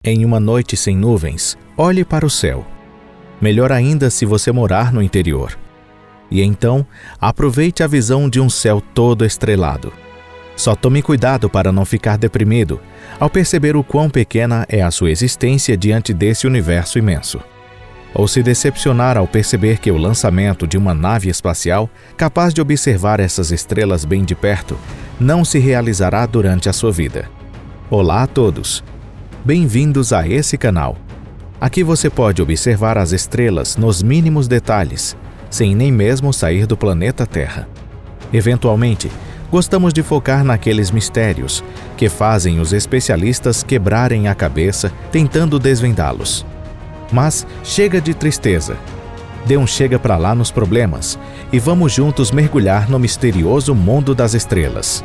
Em uma noite sem nuvens, olhe para o céu. Melhor ainda se você morar no interior. E então, aproveite a visão de um céu todo estrelado. Só tome cuidado para não ficar deprimido ao perceber o quão pequena é a sua existência diante desse universo imenso. Ou se decepcionar ao perceber que o lançamento de uma nave espacial capaz de observar essas estrelas bem de perto não se realizará durante a sua vida. Olá a todos! Bem-vindos a esse canal. Aqui você pode observar as estrelas nos mínimos detalhes, sem nem mesmo sair do planeta Terra. Eventualmente, gostamos de focar naqueles mistérios que fazem os especialistas quebrarem a cabeça tentando desvendá-los. Mas chega de tristeza. Dê um chega pra lá nos problemas e vamos juntos mergulhar no misterioso mundo das estrelas.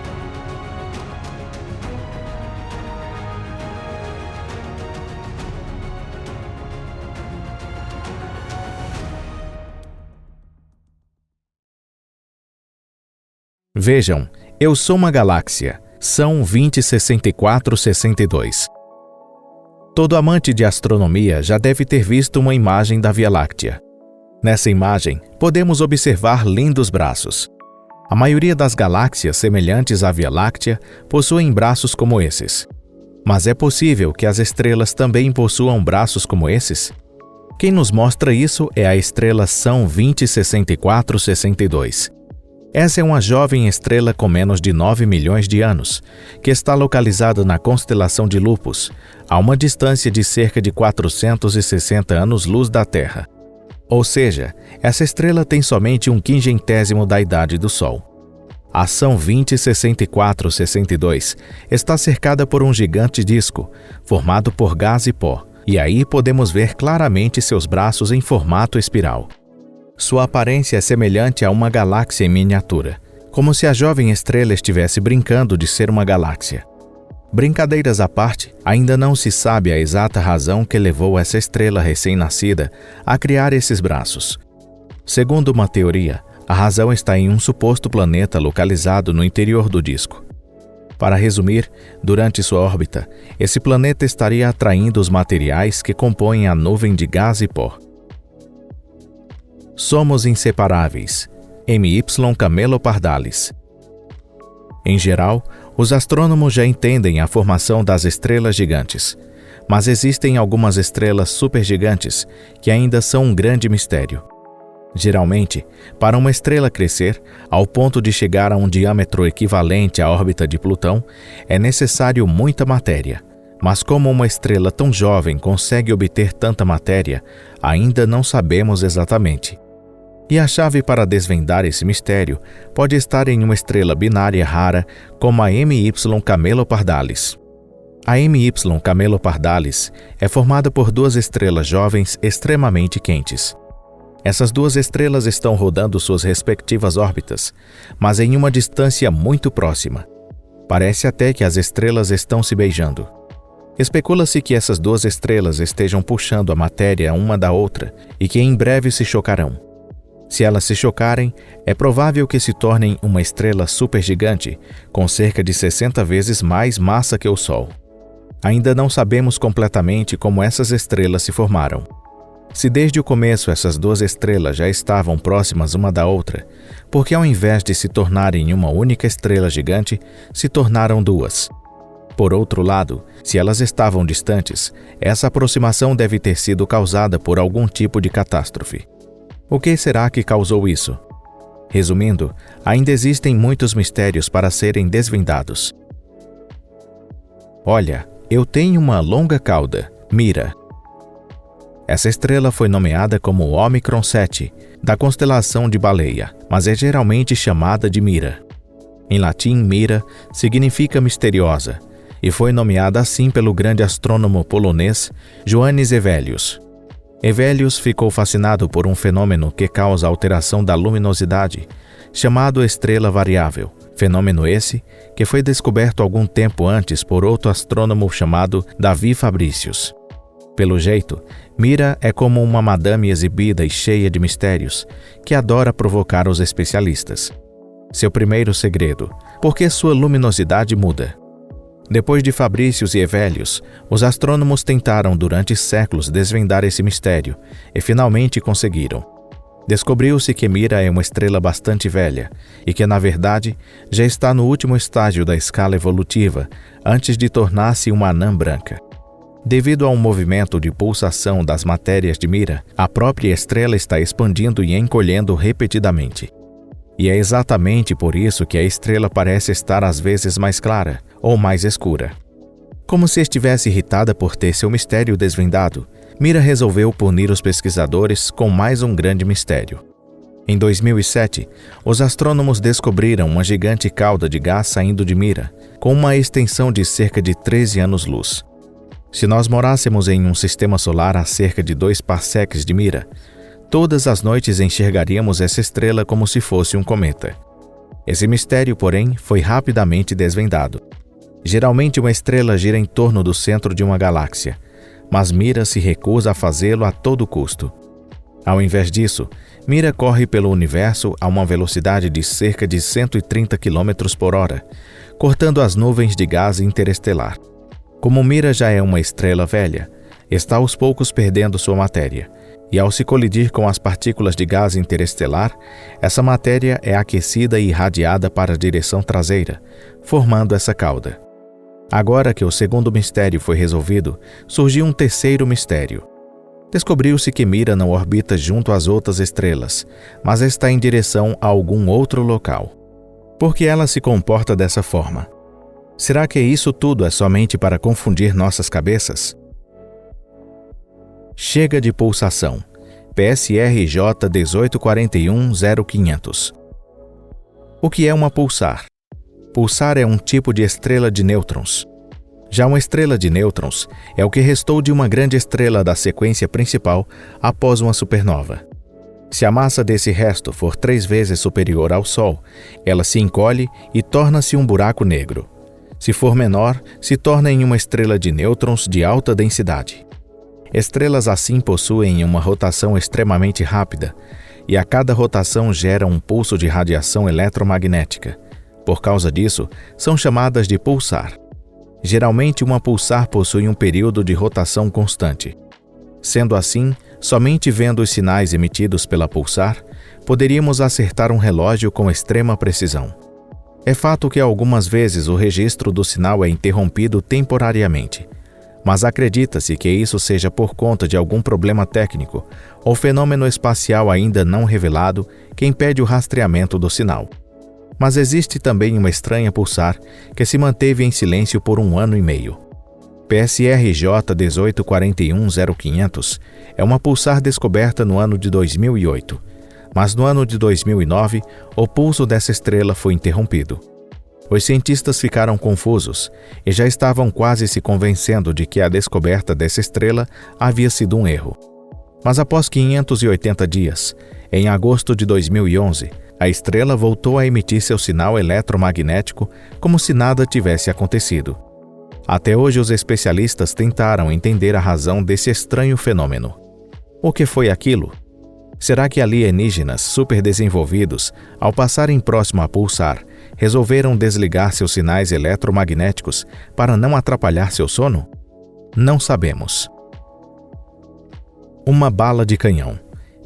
Vejam, eu sou uma galáxia, são 206462. Todo amante de astronomia já deve ter visto uma imagem da Via Láctea. Nessa imagem, podemos observar lindos braços. A maioria das galáxias semelhantes à Via Láctea possuem braços como esses. Mas é possível que as estrelas também possuam braços como esses? Quem nos mostra isso é a estrela São 206462. Essa é uma jovem estrela com menos de 9 milhões de anos, que está localizada na constelação de Lupus, a uma distância de cerca de 460 anos-luz da Terra. Ou seja, essa estrela tem somente 1/500º da idade do Sol. A São 206462 está cercada por um gigante disco, formado por gás e pó, e aí podemos ver claramente seus braços em formato espiral. Sua aparência é semelhante a uma galáxia em miniatura, como se a jovem estrela estivesse brincando de ser uma galáxia. Brincadeiras à parte, ainda não se sabe a exata razão que levou essa estrela recém-nascida a criar esses braços. Segundo uma teoria, a razão está em um suposto planeta localizado no interior do disco. Para resumir, durante sua órbita, esse planeta estaria atraindo os materiais que compõem a nuvem de gás e pó. Somos inseparáveis. MY Camelopardalis. Em geral, os astrônomos já entendem a formação das estrelas gigantes, mas existem algumas estrelas supergigantes que ainda são um grande mistério. Geralmente, para uma estrela crescer, ao ponto de chegar a um diâmetro equivalente à órbita de Plutão, é necessário muita matéria. Mas como uma estrela tão jovem consegue obter tanta matéria, ainda não sabemos exatamente. E a chave para desvendar esse mistério pode estar em uma estrela binária rara como a MY Camelopardalis. A MY Camelopardalis é formada por duas estrelas jovens extremamente quentes. Essas duas estrelas estão rodando suas respectivas órbitas, mas em uma distância muito próxima. Parece até que as estrelas estão se beijando. Especula-se que essas duas estrelas estejam puxando a matéria uma da outra e que em breve se chocarão. Se elas se chocarem, é provável que se tornem uma estrela supergigante, com cerca de 60 vezes mais massa que o Sol. Ainda não sabemos completamente como essas estrelas se formaram. Se desde o começo essas duas estrelas já estavam próximas uma da outra, por que ao invés de se tornarem uma única estrela gigante, se tornaram duas? Por outro lado, se elas estavam distantes, essa aproximação deve ter sido causada por algum tipo de catástrofe. O que será que causou isso? Resumindo, ainda existem muitos mistérios para serem desvendados. Olha, eu tenho uma longa cauda, Mira. Essa estrela foi nomeada como Ômicron 7, da constelação de Baleia, mas é geralmente chamada de Mira. Em latim, Mira significa misteriosa, e foi nomeada assim pelo grande astrônomo polonês Johannes Hevelius. Hevelius ficou fascinado por um fenômeno que causa alteração da luminosidade, chamado estrela variável. Fenômeno esse que foi descoberto algum tempo antes por outro astrônomo chamado Davi Fabricius. Pelo jeito, Mira é como uma madame exibida e cheia de mistérios, que adora provocar os especialistas. Seu primeiro segredo: por que sua luminosidade muda? Depois de Fabricius e Hevelius, os astrônomos tentaram durante séculos desvendar esse mistério e finalmente conseguiram. Descobriu-se que Mira é uma estrela bastante velha e que, na verdade, já está no último estágio da escala evolutiva, antes de tornar-se uma anã branca. Devido a um movimento de pulsação das matérias de Mira, a própria estrela está expandindo e encolhendo repetidamente. E é exatamente por isso que a estrela parece estar às vezes mais clara ou mais escura. Como se estivesse irritada por ter seu mistério desvendado, Mira resolveu punir os pesquisadores com mais um grande mistério. Em 2007, os astrônomos descobriram uma gigante cauda de gás saindo de Mira, com uma extensão de cerca de 13 anos-luz. Se nós morássemos em um sistema solar a cerca de 2 parsecs de Mira, todas as noites enxergaríamos essa estrela como se fosse um cometa. Esse mistério, porém, foi rapidamente desvendado. Geralmente uma estrela gira em torno do centro de uma galáxia, mas Mira se recusa a fazê-lo a todo custo. Ao invés disso, Mira corre pelo universo a uma velocidade de cerca de 130 km por hora, cortando as nuvens de gás interestelar. Como Mira já é uma estrela velha, está aos poucos perdendo sua matéria, e ao se colidir com as partículas de gás interestelar, essa matéria é aquecida e irradiada para a direção traseira, formando essa cauda. Agora que o segundo mistério foi resolvido, surgiu um terceiro mistério. Descobriu-se que Mira não orbita junto às outras estrelas, mas está em direção a algum outro local. Por que ela se comporta dessa forma? Será que isso tudo é somente para confundir nossas cabeças? Chega de pulsação. PSRJ 1841-0500. O que é uma pulsar? Pulsar é um tipo de estrela de nêutrons. Já uma estrela de nêutrons é o que restou de uma grande estrela da sequência principal após uma supernova. Se a massa desse resto for 3 vezes superior ao Sol, ela se encolhe e torna-se um buraco negro. Se for menor, se torna em uma estrela de nêutrons de alta densidade. Estrelas assim possuem uma rotação extremamente rápida, e a cada rotação gera um pulso de radiação eletromagnética. Por causa disso, são chamadas de pulsar. Geralmente, uma pulsar possui um período de rotação constante. Sendo assim, somente vendo os sinais emitidos pela pulsar, poderíamos acertar um relógio com extrema precisão. É fato que algumas vezes o registro do sinal é interrompido temporariamente, mas acredita-se que isso seja por conta de algum problema técnico ou fenômeno espacial ainda não revelado que impede o rastreamento do sinal. Mas existe também uma estranha pulsar que se manteve em silêncio por 1 ano e meio. PSRJ 1841-0500 é uma pulsar descoberta no ano de 2008, mas no ano de 2009 o pulso dessa estrela foi interrompido. Os cientistas ficaram confusos e já estavam quase se convencendo de que a descoberta dessa estrela havia sido um erro. Mas após 580 dias, em agosto de 2011, a estrela voltou a emitir seu sinal eletromagnético como se nada tivesse acontecido. Até hoje, os especialistas tentaram entender a razão desse estranho fenômeno. O que foi aquilo? Será que alienígenas superdesenvolvidos, ao passarem próximo a pulsar, resolveram desligar seus sinais eletromagnéticos para não atrapalhar seu sono? Não sabemos. Uma bala de canhão.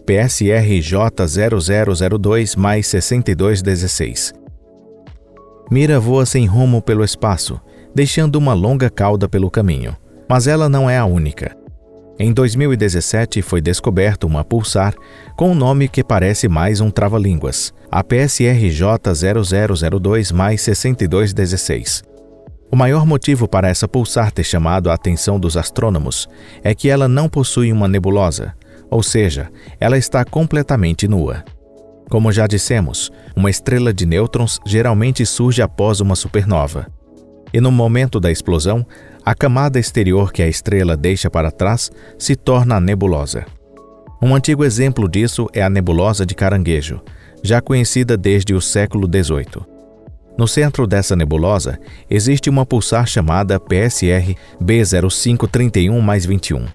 PSRJ 0002-6216. Mira voa sem rumo pelo espaço, deixando uma longa cauda pelo caminho. Mas ela não é a única. Em 2017 foi descoberta uma pulsar com um nome que parece mais um trava-línguas, a PSRJ 0002-6216. O maior motivo para essa pulsar ter chamado a atenção dos astrônomos é que ela não possui uma nebulosa, ou seja, ela está completamente nua. Como já dissemos, uma estrela de nêutrons geralmente surge após uma supernova. E no momento da explosão, a camada exterior que a estrela deixa para trás se torna a nebulosa. Um antigo exemplo disso é a nebulosa de Caranguejo, já conhecida desde o século XVIII. No centro dessa nebulosa, existe uma pulsar chamada PSR B0531-21.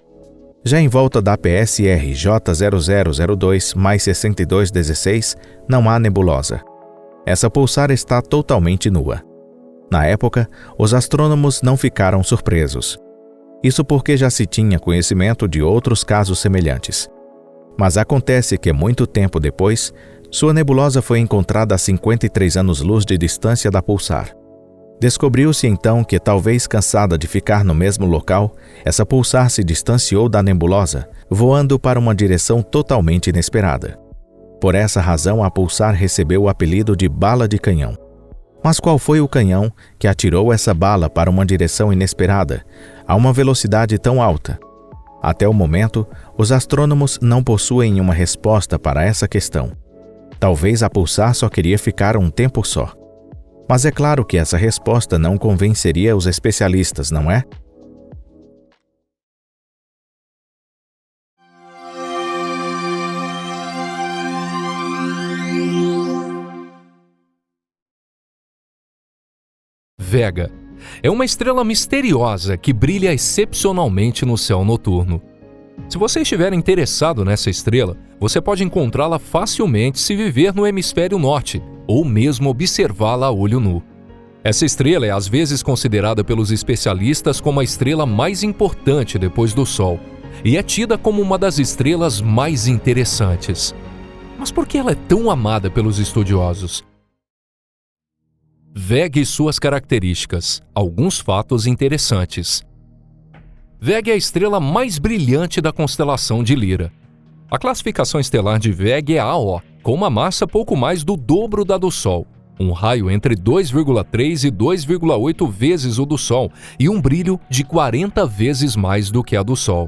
Já em volta da PSR J0002-6216, não há nebulosa. Essa pulsar está totalmente nua. Na época, os astrônomos não ficaram surpresos. Isso porque já se tinha conhecimento de outros casos semelhantes. Mas acontece que muito tempo depois, sua nebulosa foi encontrada a 53 anos-luz de distância da pulsar. Descobriu-se então que, talvez cansada de ficar no mesmo local, essa pulsar se distanciou da nebulosa, voando para uma direção totalmente inesperada. Por essa razão, a pulsar recebeu o apelido de bala de canhão. Mas qual foi o canhão que atirou essa bala para uma direção inesperada, a uma velocidade tão alta? Até o momento, os astrônomos não possuem uma resposta para essa questão. Talvez a pulsar só queria ficar um tempo só. Mas é claro que essa resposta não convenceria os especialistas, não é? Vega é uma estrela misteriosa que brilha excepcionalmente no céu noturno. Se você estiver interessado nessa estrela, você pode encontrá-la facilmente se viver no hemisfério norte, ou mesmo observá-la a olho nu. Essa estrela é às vezes considerada pelos especialistas como a estrela mais importante depois do Sol, e é tida como uma das estrelas mais interessantes. Mas por que ela é tão amada pelos estudiosos? Vega e suas características. Alguns fatos interessantes. Vega é a estrela mais brilhante da constelação de Lira. A classificação estelar de Vega é AO, com uma massa pouco mais do dobro da do Sol, um raio entre 2,3 e 2,8 vezes o do Sol e um brilho de 40 vezes mais do que a do Sol.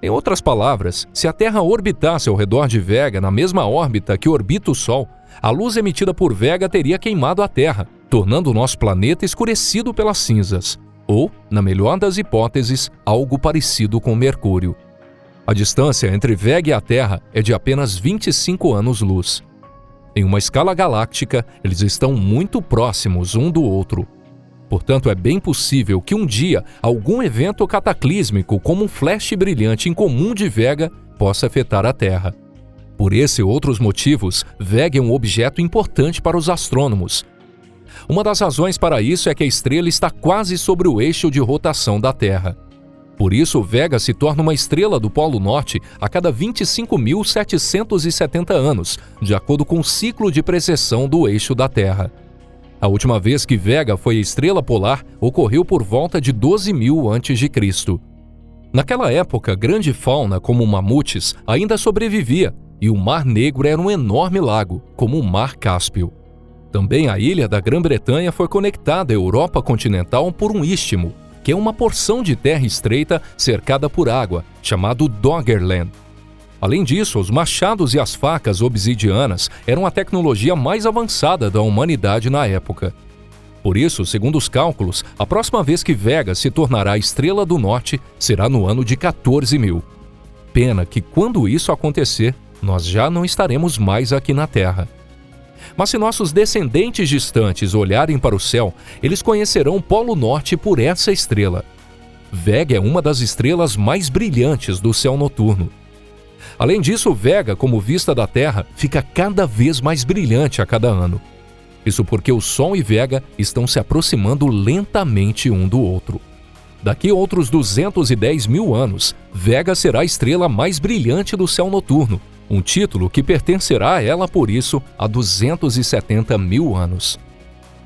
Em outras palavras, se a Terra orbitasse ao redor de Vega na mesma órbita que orbita o Sol, a luz emitida por Vega teria queimado a Terra, tornando o nosso planeta escurecido pelas cinzas, ou, na melhor das hipóteses, algo parecido com Mercúrio. A distância entre Vega e a Terra é de apenas 25 anos-luz. Em uma escala galáctica, eles estão muito próximos um do outro. Portanto, é bem possível que um dia algum evento cataclísmico, como um flash brilhante incomum de Vega, possa afetar a Terra. Por esse e outros motivos, Vega é um objeto importante para os astrônomos. Uma das razões para isso é que a estrela está quase sobre o eixo de rotação da Terra. Por isso, Vega se torna uma estrela do Polo Norte a cada 25.770 anos, de acordo com o ciclo de precessão do eixo da Terra. A última vez que Vega foi estrela polar ocorreu por volta de 12.000 a.C. Naquela época, grande fauna como mamutes ainda sobrevivia, e o Mar Negro era um enorme lago, como o Mar Cáspio. Também a ilha da Grã-Bretanha foi conectada à Europa continental por um istmo, que é uma porção de terra estreita cercada por água, chamado Doggerland. Além disso, os machados e as facas obsidianas eram a tecnologia mais avançada da humanidade na época. Por isso, segundo os cálculos, a próxima vez que Vega se tornará a estrela do norte será no ano de 14.000. Pena que, quando isso acontecer, nós já não estaremos mais aqui na Terra. Mas se nossos descendentes distantes olharem para o céu, eles conhecerão o Polo Norte por essa estrela. Vega é uma das estrelas mais brilhantes do céu noturno. Além disso, Vega, como vista da Terra, fica cada vez mais brilhante a cada ano. Isso porque o Sol e Vega estão se aproximando lentamente um do outro. Daqui a outros 210.000 anos, Vega será a estrela mais brilhante do céu noturno, um título que pertencerá a ela, por isso, há 270.000 anos.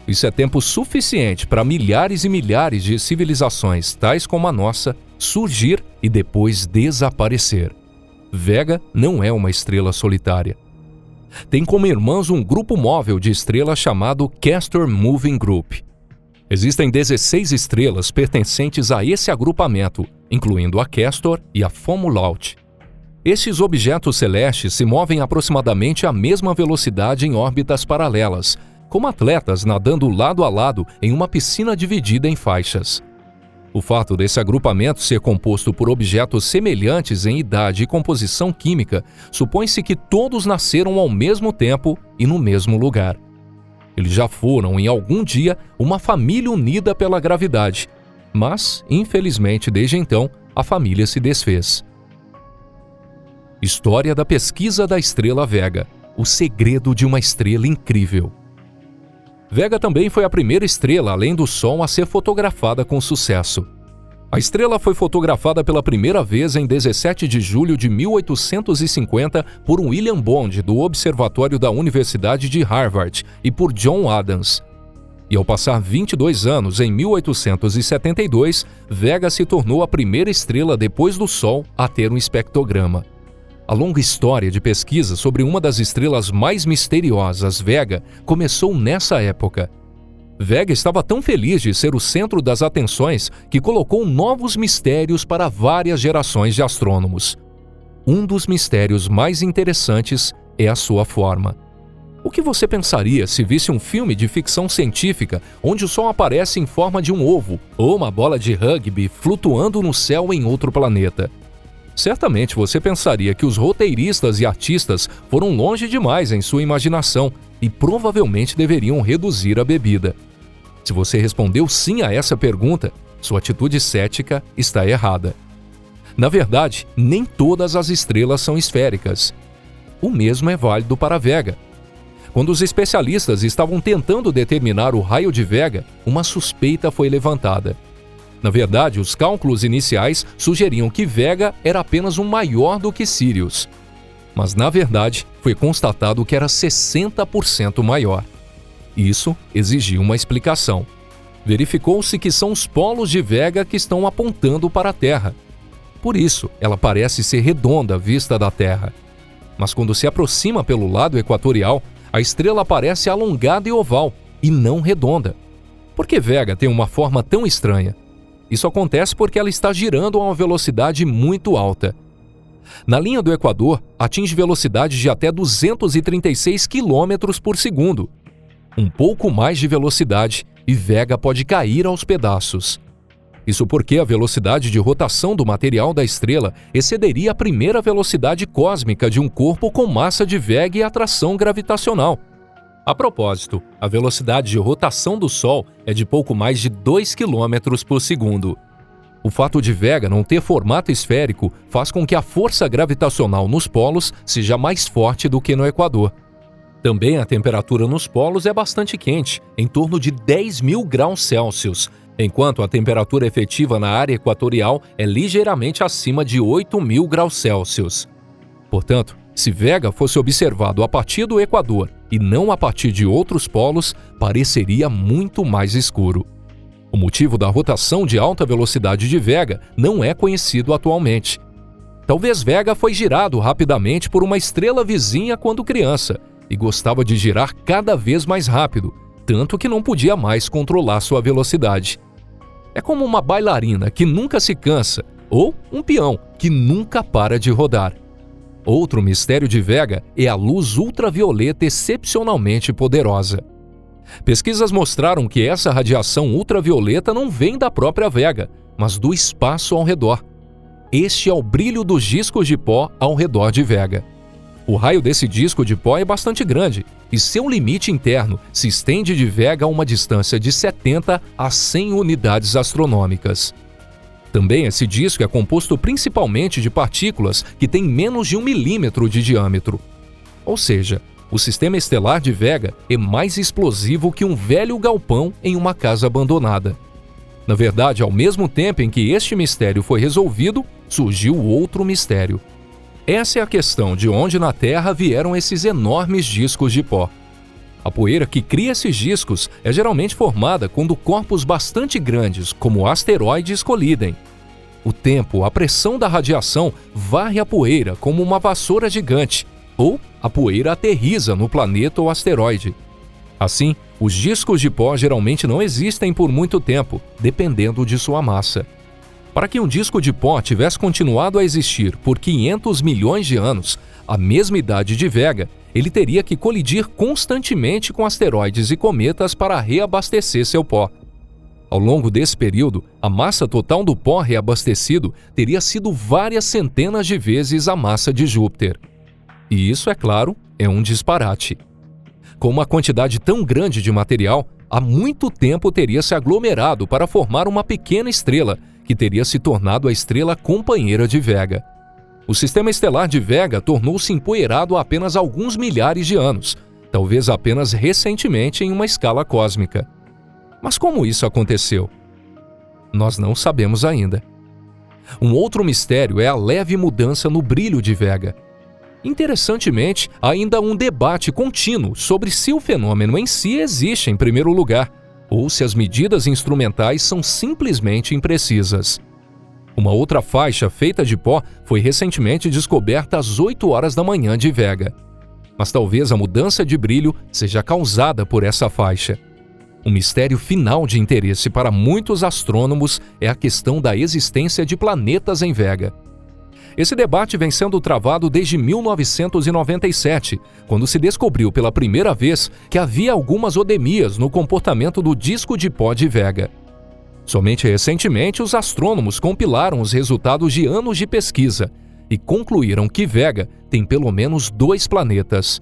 Isso é tempo suficiente para milhares e milhares de civilizações, tais como a nossa, surgir e depois desaparecer. Vega não é uma estrela solitária. Tem como irmãos um grupo móvel de estrelas chamado Castor Moving Group. Existem 16 estrelas pertencentes a esse agrupamento, incluindo a Castor e a Fomalhaut. Estes objetos celestes se movem aproximadamente à mesma velocidade em órbitas paralelas, como atletas nadando lado a lado em uma piscina dividida em faixas. O fato desse agrupamento ser composto por objetos semelhantes em idade e composição química supõe-se que todos nasceram ao mesmo tempo e no mesmo lugar. Eles já foram, em algum dia, uma família unida pela gravidade, mas, infelizmente, desde então, a família se desfez. História da pesquisa da estrela Vega. O segredo de uma estrela incrível. Vega também foi a primeira estrela além do Sol a ser fotografada com sucesso. A estrela foi fotografada pela primeira vez em 17 de julho de 1850 por William Bond, do Observatório da Universidade de Harvard, e por John Adams. E ao passar 22 anos, em 1872, Vega se tornou a primeira estrela depois do Sol a ter um espectrograma. A longa história de pesquisa sobre uma das estrelas mais misteriosas, Vega, começou nessa época. Vega estava tão feliz de ser o centro das atenções que colocou novos mistérios para várias gerações de astrônomos. Um dos mistérios mais interessantes é a sua forma. O que você pensaria se visse um filme de ficção científica onde o Sol aparece em forma de um ovo ou uma bola de rugby flutuando no céu em outro planeta? Certamente você pensaria que os roteiristas e artistas foram longe demais em sua imaginação e provavelmente deveriam reduzir a bebida. Se você respondeu sim a essa pergunta, sua atitude cética está errada. Na verdade, nem todas as estrelas são esféricas. O mesmo é válido para Vega. Quando os especialistas estavam tentando determinar o raio de Vega, uma suspeita foi levantada. Na verdade, os cálculos iniciais sugeriam que Vega era apenas um maior do que Sirius. Mas, na verdade, foi constatado que era 60% maior. Isso exigiu uma explicação. Verificou-se que são os polos de Vega que estão apontando para a Terra. Por isso, ela parece ser redonda à vista da Terra. Mas quando se aproxima pelo lado equatorial, a estrela parece alongada e oval, e não redonda. Por que Vega tem uma forma tão estranha? Isso acontece porque ela está girando a uma velocidade muito alta. Na linha do Equador, atinge velocidades de até 236 km por segundo. Um pouco mais de velocidade e Vega pode cair aos pedaços. Isso porque a velocidade de rotação do material da estrela excederia a primeira velocidade cósmica de um corpo com massa de Vega e atração gravitacional. A propósito, a velocidade de rotação do Sol é de pouco mais de 2 km por segundo. O fato de Vega não ter formato esférico faz com que a força gravitacional nos polos seja mais forte do que no Equador. Também a temperatura nos polos é bastante quente, em torno de 10.000 graus Celsius, enquanto a temperatura efetiva na área equatorial é ligeiramente acima de 8.000 graus Celsius. Portanto, se Vega fosse observado a partir do Equador e não a partir de outros polos, pareceria muito mais escuro. O motivo da rotação de alta velocidade de Vega não é conhecido atualmente. Talvez Vega foi girado rapidamente por uma estrela vizinha quando criança e gostava de girar cada vez mais rápido, tanto que não podia mais controlar sua velocidade. É como uma bailarina que nunca se cansa ou um peão que nunca para de rodar. Outro mistério de Vega é a luz ultravioleta excepcionalmente poderosa. Pesquisas mostraram que essa radiação ultravioleta não vem da própria Vega, mas do espaço ao redor. Este é o brilho dos discos de pó ao redor de Vega. O raio desse disco de pó é bastante grande e seu limite interno se estende de Vega a uma distância de 70 a 100 unidades astronômicas. Também esse disco é composto principalmente de partículas que têm menos de 1 milímetro de diâmetro. Ou seja, o sistema estelar de Vega é mais explosivo que um velho galpão em uma casa abandonada. Na verdade, ao mesmo tempo em que este mistério foi resolvido, surgiu outro mistério. Essa é a questão de onde na Terra vieram esses enormes discos de pó. A poeira que cria esses discos é geralmente formada quando corpos bastante grandes, como asteroides, colidem. O tempo, a pressão da radiação varre a poeira como uma vassoura gigante, ou a poeira aterriza no planeta ou asteroide. Assim, os discos de pó geralmente não existem por muito tempo, dependendo de sua massa. Para que um disco de pó tivesse continuado a existir por 500 milhões de anos, a mesma idade de Vega, ele teria que colidir constantemente com asteroides e cometas para reabastecer seu pó. Ao longo desse período, a massa total do pó reabastecido teria sido várias centenas de vezes a massa de Júpiter. E isso, é claro, é um disparate. Com uma quantidade tão grande de material, há muito tempo teria se aglomerado para formar uma pequena estrela, que teria se tornado a estrela companheira de Vega. O sistema estelar de Vega tornou-se empoeirado há apenas alguns milhares de anos, talvez apenas recentemente em uma escala cósmica. Mas como isso aconteceu? Nós não sabemos ainda. Um outro mistério é a leve mudança no brilho de Vega. Interessantemente, há ainda um debate contínuo sobre se o fenômeno em si existe em primeiro lugar, ou se as medidas instrumentais são simplesmente imprecisas. Uma outra faixa feita de pó foi recentemente descoberta às 8 horas da manhã de Vega. Mas talvez a mudança de brilho seja causada por essa faixa. Um mistério final de interesse para muitos astrônomos é a questão da existência de planetas em Vega. Esse debate vem sendo travado desde 1997, quando se descobriu pela primeira vez que havia algumas odemias no comportamento do disco de pó de Vega. Somente recentemente, os astrônomos compilaram os resultados de anos de pesquisa e concluíram que Vega tem pelo menos 2 planetas.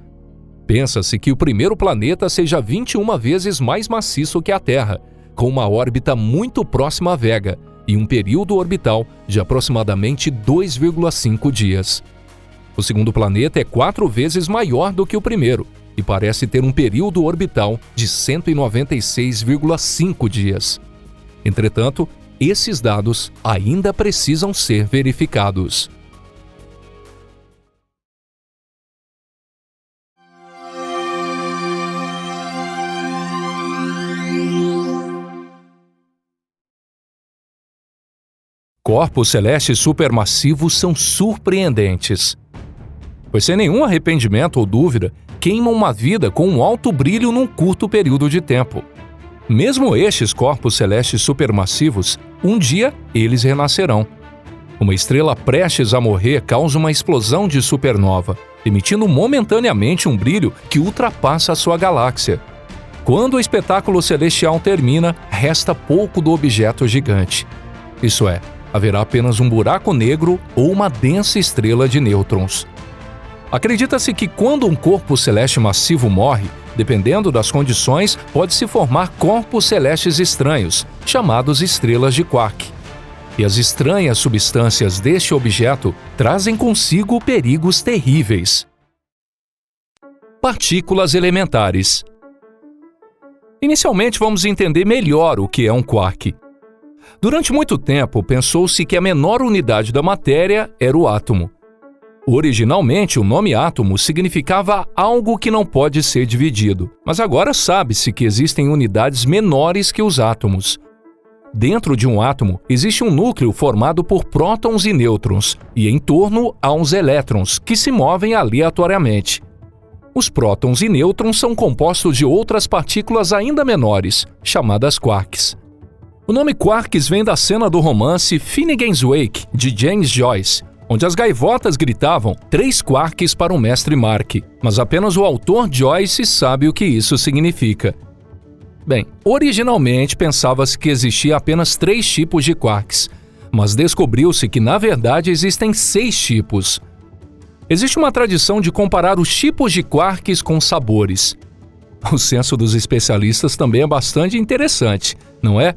Pensa-se que o primeiro planeta seja 21 vezes mais maciço que a Terra, com uma órbita muito próxima a Vega e um período orbital de aproximadamente 2,5 dias. O segundo planeta é 4 vezes maior do que o primeiro e parece ter um período orbital de 196,5 dias. Entretanto, esses dados ainda precisam ser verificados. Corpos celestes supermassivos são surpreendentes, pois sem nenhum arrependimento ou dúvida, queimam uma vida com um alto brilho num curto período de tempo. Mesmo estes corpos celestes supermassivos, um dia eles renascerão. Uma estrela prestes a morrer causa uma explosão de supernova, emitindo momentaneamente um brilho que ultrapassa a sua galáxia. Quando o espetáculo celestial termina, resta pouco do objeto gigante. Isso é, haverá apenas um buraco negro ou uma densa estrela de nêutrons. Acredita-se que quando um corpo celeste massivo morre, dependendo das condições, pode-se formar corpos celestes estranhos, chamados estrelas de quark. E as estranhas substâncias deste objeto trazem consigo perigos terríveis. Partículas elementares. Inicialmente, vamos entender melhor o que é um quark. Durante muito tempo, pensou-se que a menor unidade da matéria era o átomo. Originalmente, o nome átomo significava algo que não pode ser dividido, mas agora sabe-se que existem unidades menores que os átomos. Dentro de um átomo, existe um núcleo formado por prótons e nêutrons, e em torno há uns elétrons, que se movem aleatoriamente. Os prótons e nêutrons são compostos de outras partículas ainda menores, chamadas quarks. O nome quarks vem da cena do romance Finnegan's Wake, de James Joyce, onde as gaivotas gritavam 3 quarks para o mestre Mark, mas apenas o autor Joyce sabe o que isso significa. Bem, originalmente pensava-se que existia apenas 3 tipos de quarks, mas descobriu-se que na verdade existem 6 tipos. Existe uma tradição de comparar os tipos de quarks com sabores. O senso dos especialistas também é bastante interessante, não é?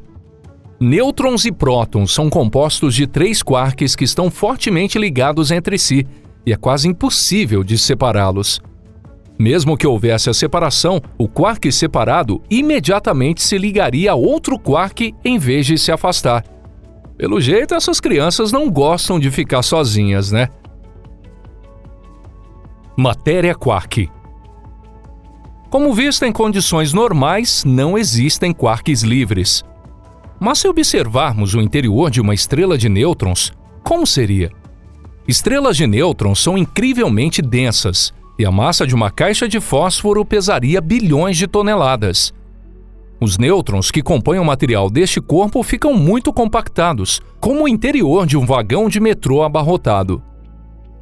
Nêutrons e prótons são compostos de 3 quarks que estão fortemente ligados entre si, e é quase impossível de separá-los. Mesmo que houvesse a separação, o quark separado imediatamente se ligaria a outro quark em vez de se afastar. Pelo jeito, essas crianças não gostam de ficar sozinhas, né? Matéria quark. Como visto em condições normais, não existem quarks livres. Mas se observarmos o interior de uma estrela de nêutrons, como seria? Estrelas de nêutrons são incrivelmente densas, e a massa de uma caixa de fósforo pesaria bilhões de toneladas. Os nêutrons que compõem o material deste corpo ficam muito compactados, como o interior de um vagão de metrô abarrotado.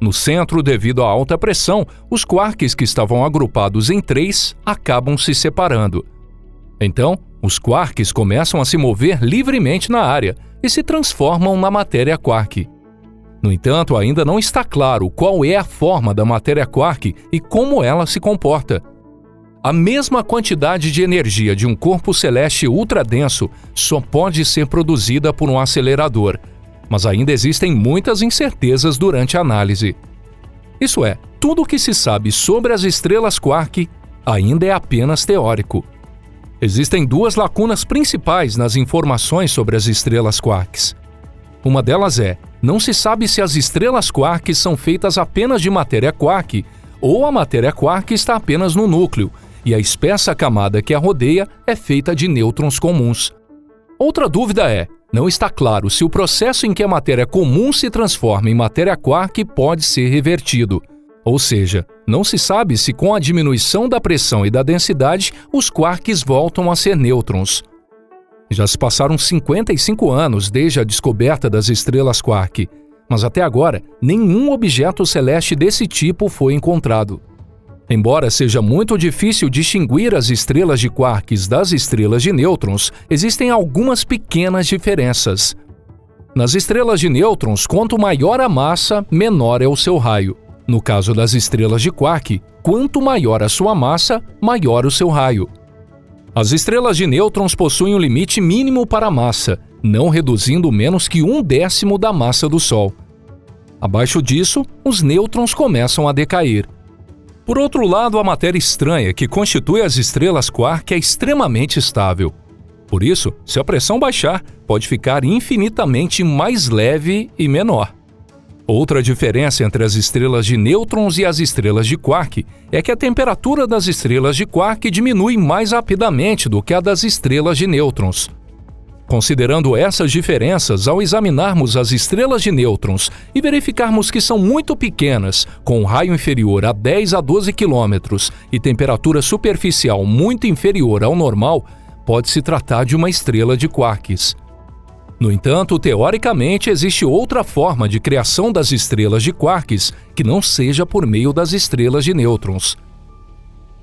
No centro, devido à alta pressão, os quarks que estavam agrupados em 3 acabam se separando. Então, os quarks começam a se mover livremente na área e se transformam na matéria quark. No entanto, ainda não está claro qual é a forma da matéria quark e como ela se comporta. A mesma quantidade de energia de um corpo celeste ultradenso só pode ser produzida por um acelerador, mas ainda existem muitas incertezas durante a análise. Isso é, tudo o que se sabe sobre as estrelas quark ainda é apenas teórico. Existem duas lacunas principais nas informações sobre as estrelas quarks. Uma delas é: não se sabe se as estrelas quarks são feitas apenas de matéria quark ou a matéria quark está apenas no núcleo e a espessa camada que a rodeia é feita de nêutrons comuns. Outra dúvida é: não está claro se o processo em que a matéria comum se transforma em matéria quark pode ser revertido. Ou seja, não se sabe se com a diminuição da pressão e da densidade, os quarks voltam a ser nêutrons. Já se passaram 55 anos desde a descoberta das estrelas quark, mas até agora nenhum objeto celeste desse tipo foi encontrado. Embora seja muito difícil distinguir as estrelas de quarks das estrelas de nêutrons, existem algumas pequenas diferenças. Nas estrelas de nêutrons, quanto maior a massa, menor é o seu raio. No caso das estrelas de quark, quanto maior a sua massa, maior o seu raio. As estrelas de nêutrons possuem um limite mínimo para a massa, não reduzindo menos que 1/10 da massa do Sol. Abaixo disso, os nêutrons começam a decair. Por outro lado, a matéria estranha que constitui as estrelas quark é extremamente estável. Por isso, se a pressão baixar, pode ficar infinitamente mais leve e menor. Outra diferença entre as estrelas de nêutrons e as estrelas de quark é que a temperatura das estrelas de quark diminui mais rapidamente do que a das estrelas de nêutrons. Considerando essas diferenças, ao examinarmos as estrelas de nêutrons e verificarmos que são muito pequenas, com um raio inferior a 10 a 12 km e temperatura superficial muito inferior ao normal, pode-se tratar de uma estrela de quarks. No entanto, teoricamente, existe outra forma de criação das estrelas de quarks que não seja por meio das estrelas de nêutrons.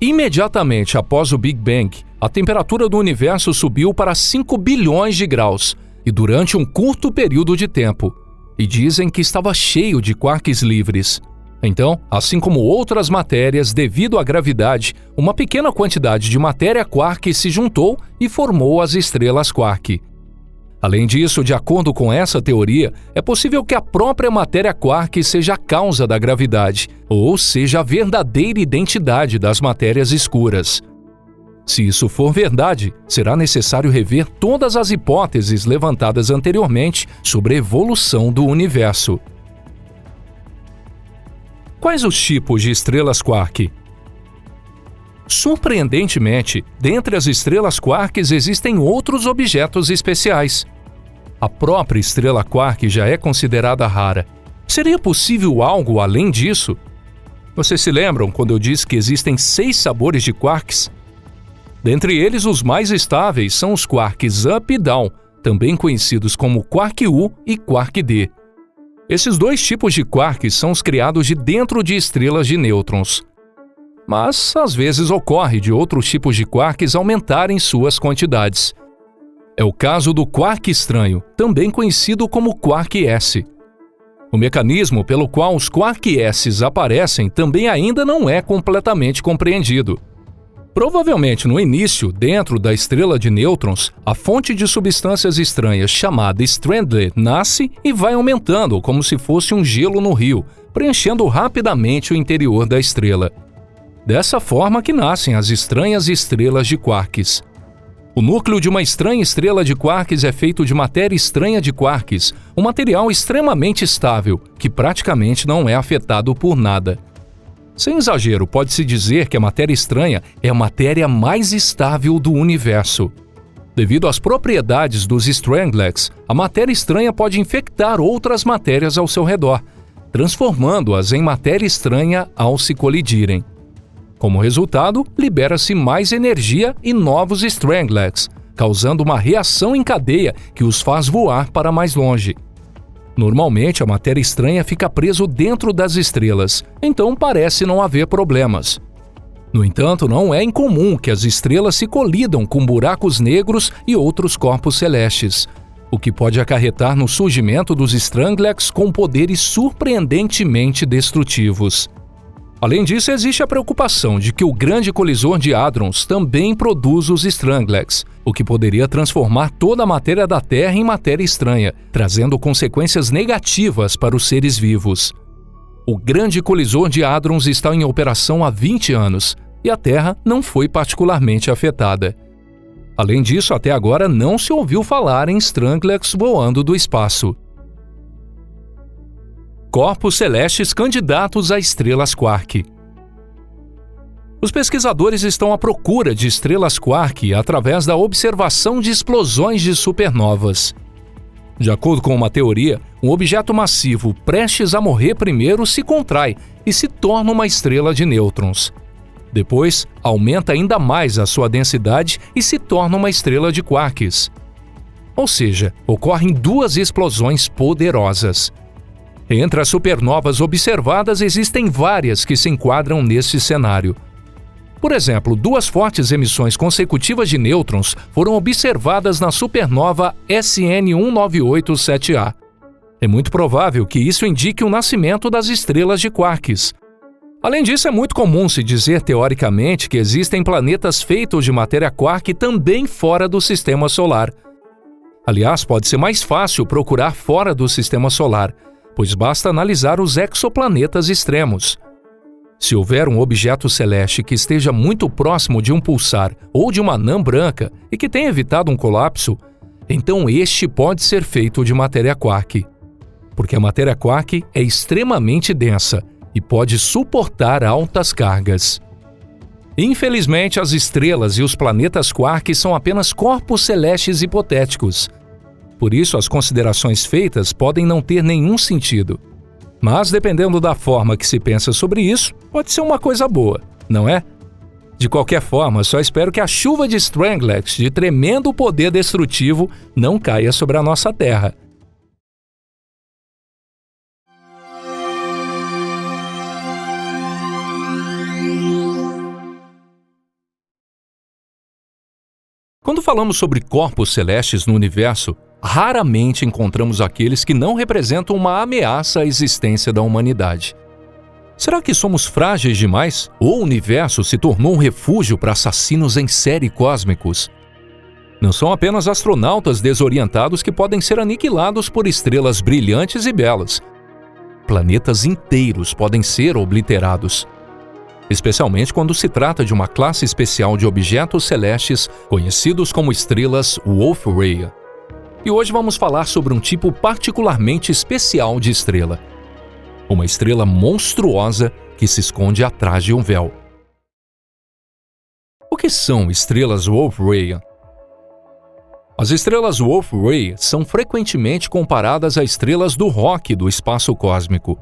Imediatamente após o Big Bang, a temperatura do universo subiu para 5 bilhões de graus, e durante um curto período de tempo, e dizem que estava cheio de quarks livres. Então, assim como outras matérias, devido à gravidade, uma pequena quantidade de matéria quark se juntou e formou as estrelas quark. Além disso, de acordo com essa teoria, é possível que a própria matéria quark seja a causa da gravidade, ou seja, a verdadeira identidade das matérias escuras. Se isso for verdade, será necessário rever todas as hipóteses levantadas anteriormente sobre a evolução do universo. Quais os tipos de estrelas quark? Surpreendentemente, dentre as estrelas quarks existem outros objetos especiais. A própria estrela quark já é considerada rara. Seria possível algo além disso? Vocês se lembram quando eu disse que existem 6 sabores de quarks? Dentre eles, os mais estáveis são os quarks up e down, também conhecidos como quark U e quark D. Esses dois tipos de quarks são os criados de dentro de estrelas de nêutrons. Mas, às vezes, ocorre de outros tipos de quarks aumentarem suas quantidades. É o caso do quark estranho, também conhecido como quark S. O mecanismo pelo qual os quark S aparecem também ainda não é completamente compreendido. Provavelmente no início, dentro da estrela de nêutrons, a fonte de substâncias estranhas chamada Stranded nasce e vai aumentando como se fosse um gelo no rio, preenchendo rapidamente o interior da estrela. Dessa forma que nascem as estranhas estrelas de quarks. O núcleo de uma estranha estrela de quarks é feito de matéria estranha de quarks, um material extremamente estável, que praticamente não é afetado por nada. Sem exagero, pode-se dizer que a matéria estranha é a matéria mais estável do universo. Devido às propriedades dos Stranglets, a matéria estranha pode infectar outras matérias ao seu redor, transformando-as em matéria estranha ao se colidirem. Como resultado, libera-se mais energia e novos Stranglets, causando uma reação em cadeia que os faz voar para mais longe. Normalmente, a matéria estranha fica presa dentro das estrelas, então parece não haver problemas. No entanto, não é incomum que as estrelas se colidam com buracos negros e outros corpos celestes, o que pode acarretar no surgimento dos Stranglets com poderes surpreendentemente destrutivos. Além disso, existe a preocupação de que o grande colisor de hadrons também produz os Stranglets, o que poderia transformar toda a matéria da Terra em matéria estranha, trazendo consequências negativas para os seres vivos. O grande colisor de hadrons está em operação há 20 anos, e a Terra não foi particularmente afetada. Além disso, até agora não se ouviu falar em Stranglers voando do espaço. Corpos celestes candidatos a estrelas quark. Os pesquisadores estão à procura de estrelas quark através da observação de explosões de supernovas. De acordo com uma teoria, um objeto massivo prestes a morrer primeiro se contrai e se torna uma estrela de nêutrons. Depois, aumenta ainda mais a sua densidade e se torna uma estrela de quarks. Ou seja, ocorrem duas explosões poderosas. Entre as supernovas observadas, existem várias que se enquadram neste cenário. Por exemplo, duas fortes emissões consecutivas de nêutrons foram observadas na supernova SN 1987A. É muito provável que isso indique o nascimento das estrelas de quarks. Além disso, é muito comum se dizer teoricamente que existem planetas feitos de matéria quark também fora do sistema solar. Aliás, pode ser mais fácil procurar fora do sistema solar, pois basta analisar os exoplanetas extremos. Se houver um objeto celeste que esteja muito próximo de um pulsar ou de uma anã branca e que tenha evitado um colapso, então este pode ser feito de matéria quark. Porque a matéria quark é extremamente densa e pode suportar altas cargas. Infelizmente, as estrelas e os planetas quark são apenas corpos celestes hipotéticos. Por isso, as considerações feitas podem não ter nenhum sentido. Mas, dependendo da forma que se pensa sobre isso, pode ser uma coisa boa, não é? De qualquer forma, só espero que a chuva de Stranglers de tremendo poder destrutivo não caia sobre a nossa Terra. Quando falamos sobre corpos celestes no universo, raramente encontramos aqueles que não representam uma ameaça à existência da humanidade. Será que somos frágeis demais? Ou o universo se tornou um refúgio para assassinos em série cósmicos? Não são apenas astronautas desorientados que podem ser aniquilados por estrelas brilhantes e belas. Planetas inteiros podem ser obliterados. Especialmente quando se trata de uma classe especial de objetos celestes conhecidos como estrelas Wolf-Rayet. E hoje vamos falar sobre um tipo particularmente especial de estrela. Uma estrela monstruosa que se esconde atrás de um véu. O que são estrelas Wolf-Rayet? As estrelas Wolf-Rayet são frequentemente comparadas a estrelas do rock do espaço cósmico.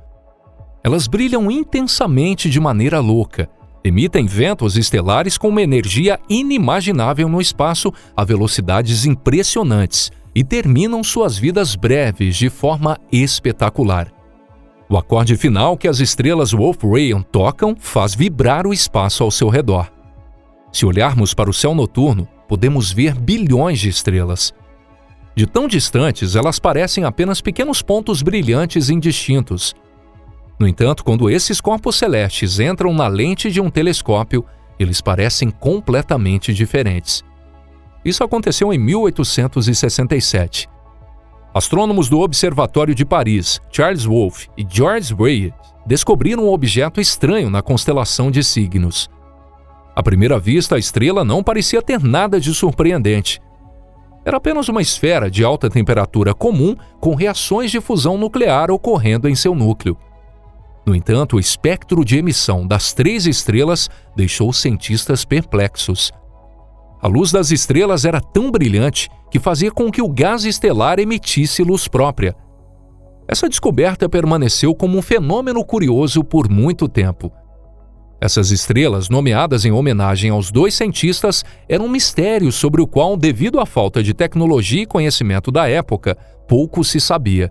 Elas brilham intensamente de maneira louca, emitem ventos estelares com uma energia inimaginável no espaço a velocidades impressionantes e terminam suas vidas breves de forma espetacular. O acorde final que as estrelas Wolf-Rayet tocam faz vibrar o espaço ao seu redor. Se olharmos para o céu noturno, podemos ver bilhões de estrelas. De tão distantes, elas parecem apenas pequenos pontos brilhantes indistintos. No entanto, quando esses corpos celestes entram na lente de um telescópio, eles parecem completamente diferentes. Isso aconteceu em 1867. Astrônomos do Observatório de Paris, Charles Wolf e George Rayet, descobriram um objeto estranho na constelação de Cygnus. À primeira vista, a estrela não parecia ter nada de surpreendente. Era apenas uma esfera de alta temperatura comum com reações de fusão nuclear ocorrendo em seu núcleo. No entanto, o espectro de emissão das três estrelas deixou os cientistas perplexos. A luz das estrelas era tão brilhante que fazia com que o gás estelar emitisse luz própria. Essa descoberta permaneceu como um fenômeno curioso por muito tempo. Essas estrelas, nomeadas em homenagem aos dois cientistas, eram um mistério sobre o qual, devido à falta de tecnologia e conhecimento da época, pouco se sabia.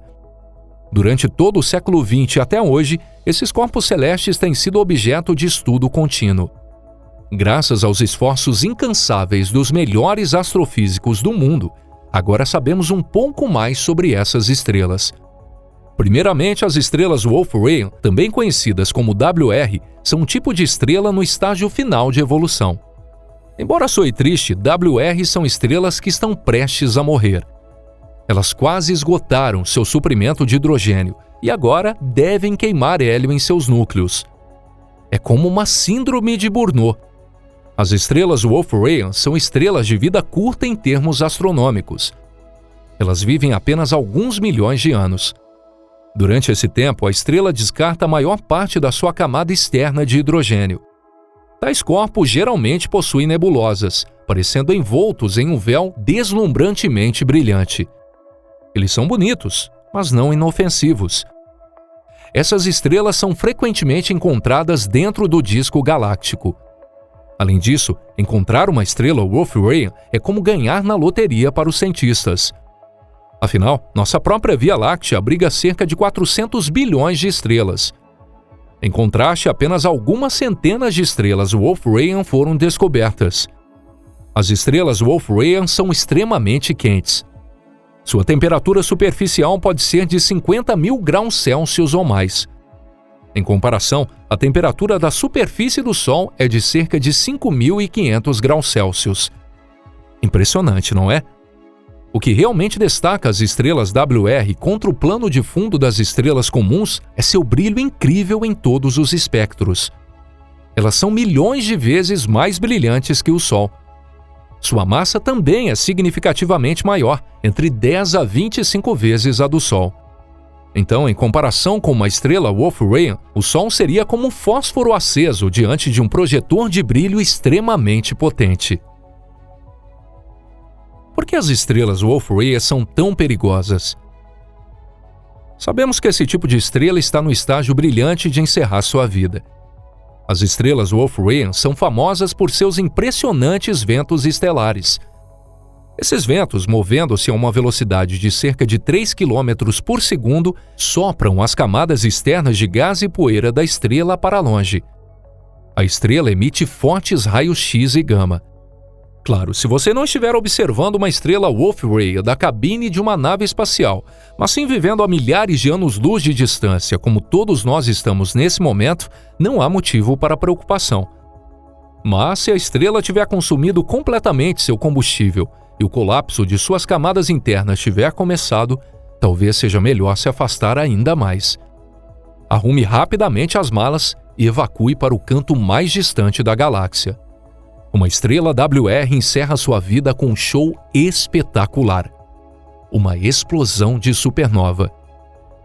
Durante todo o século XX até hoje, esses corpos celestes têm sido objeto de estudo contínuo. Graças aos esforços incansáveis dos melhores astrofísicos do mundo, agora sabemos um pouco mais sobre essas estrelas. Primeiramente, as estrelas Wolf-Rayet, também conhecidas como WR, são um tipo de estrela no estágio final de evolução. Embora soe triste, WR são estrelas que estão prestes a morrer. Elas quase esgotaram seu suprimento de hidrogênio e agora devem queimar hélio em seus núcleos. É como uma síndrome de Burnout. As estrelas Wolf-Rayet são estrelas de vida curta em termos astronômicos. Elas vivem apenas alguns milhões de anos. Durante esse tempo, a estrela descarta a maior parte da sua camada externa de hidrogênio. Tais corpos geralmente possuem nebulosas, parecendo envoltos em um véu deslumbrantemente brilhante. Eles são bonitos, mas não inofensivos. Essas estrelas são frequentemente encontradas dentro do disco galáctico. Além disso, encontrar uma estrela Wolf-Rayet é como ganhar na loteria para os cientistas. Afinal, nossa própria Via Láctea abriga cerca de 400 bilhões de estrelas. Em contraste, apenas algumas centenas de estrelas Wolf-Rayet foram descobertas. As estrelas Wolf-Rayet são extremamente quentes. Sua temperatura superficial pode ser de 50 mil graus Celsius ou mais. Em comparação, a temperatura da superfície do Sol é de cerca de 5.500 graus Celsius. Impressionante, não é? O que realmente destaca as estrelas WR contra o plano de fundo das estrelas comuns é seu brilho incrível em todos os espectros. Elas são milhões de vezes mais brilhantes que o Sol. Sua massa também é significativamente maior, entre 10 a 25 vezes a do Sol. Então, em comparação com uma estrela Wolf-Rayet, o Sol seria como um fósforo aceso diante de um projetor de brilho extremamente potente. Por que as estrelas Wolf-Rayet são tão perigosas? Sabemos que esse tipo de estrela está no estágio brilhante de encerrar sua vida. As estrelas Wolf-Rayet são famosas por seus impressionantes ventos estelares. Esses ventos, movendo-se a uma velocidade de cerca de 3 km por segundo, sopram as camadas externas de gás e poeira da estrela para longe. A estrela emite fortes raios X e gama. Claro, se você não estiver observando uma estrela Wolf-Rayet da cabine de uma nave espacial, mas sim vivendo a milhares de anos-luz de distância, como todos nós estamos nesse momento, não há motivo para preocupação. Mas se a estrela tiver consumido completamente seu combustível e o colapso de suas camadas internas tiver começado, talvez seja melhor se afastar ainda mais. Arrume rapidamente as malas e evacue para o canto mais distante da galáxia. Uma estrela WR encerra sua vida com um show espetacular. Uma explosão de supernova.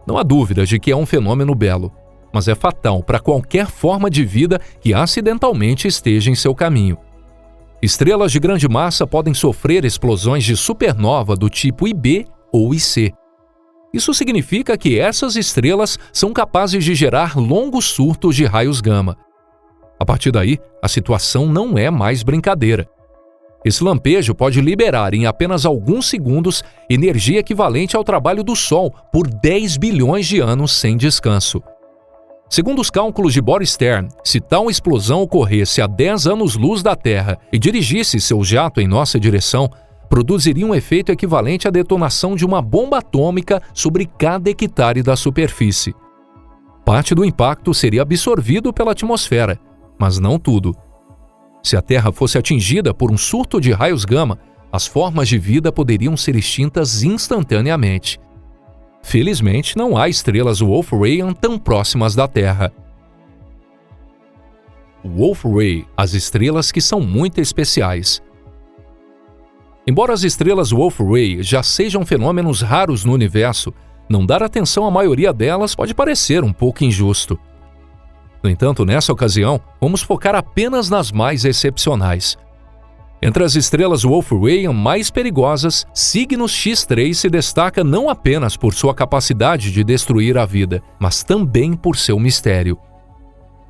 Não há dúvida de que é um fenômeno belo, mas é fatal para qualquer forma de vida que acidentalmente esteja em seu caminho. Estrelas de grande massa podem sofrer explosões de supernova do tipo IB ou IC. Isso significa que essas estrelas são capazes de gerar longos surtos de raios gama. A partir daí, a situação não é mais brincadeira. Esse lampejo pode liberar em apenas alguns segundos energia equivalente ao trabalho do Sol por 10 bilhões de anos sem descanso. Segundo os cálculos de Boris Stern, se tal explosão ocorresse a 10 anos-luz da Terra e dirigisse seu jato em nossa direção, produziria um efeito equivalente à detonação de uma bomba atômica sobre cada hectare da superfície. Parte do impacto seria absorvido pela atmosfera, mas não tudo. Se a Terra fosse atingida por um surto de raios gama, as formas de vida poderiam ser extintas instantaneamente. Felizmente, não há estrelas Wolf-Rayet tão próximas da Terra. Wolf-Rayet, as estrelas que são muito especiais. Embora as estrelas Wolf-Rayet já sejam fenômenos raros no universo, não dar atenção à maioria delas pode parecer um pouco injusto. No entanto, nessa ocasião, vamos focar apenas nas mais excepcionais. Entre as estrelas Wolf-Rayet mais perigosas, Cygnus X3 se destaca não apenas por sua capacidade de destruir a vida, mas também por seu mistério.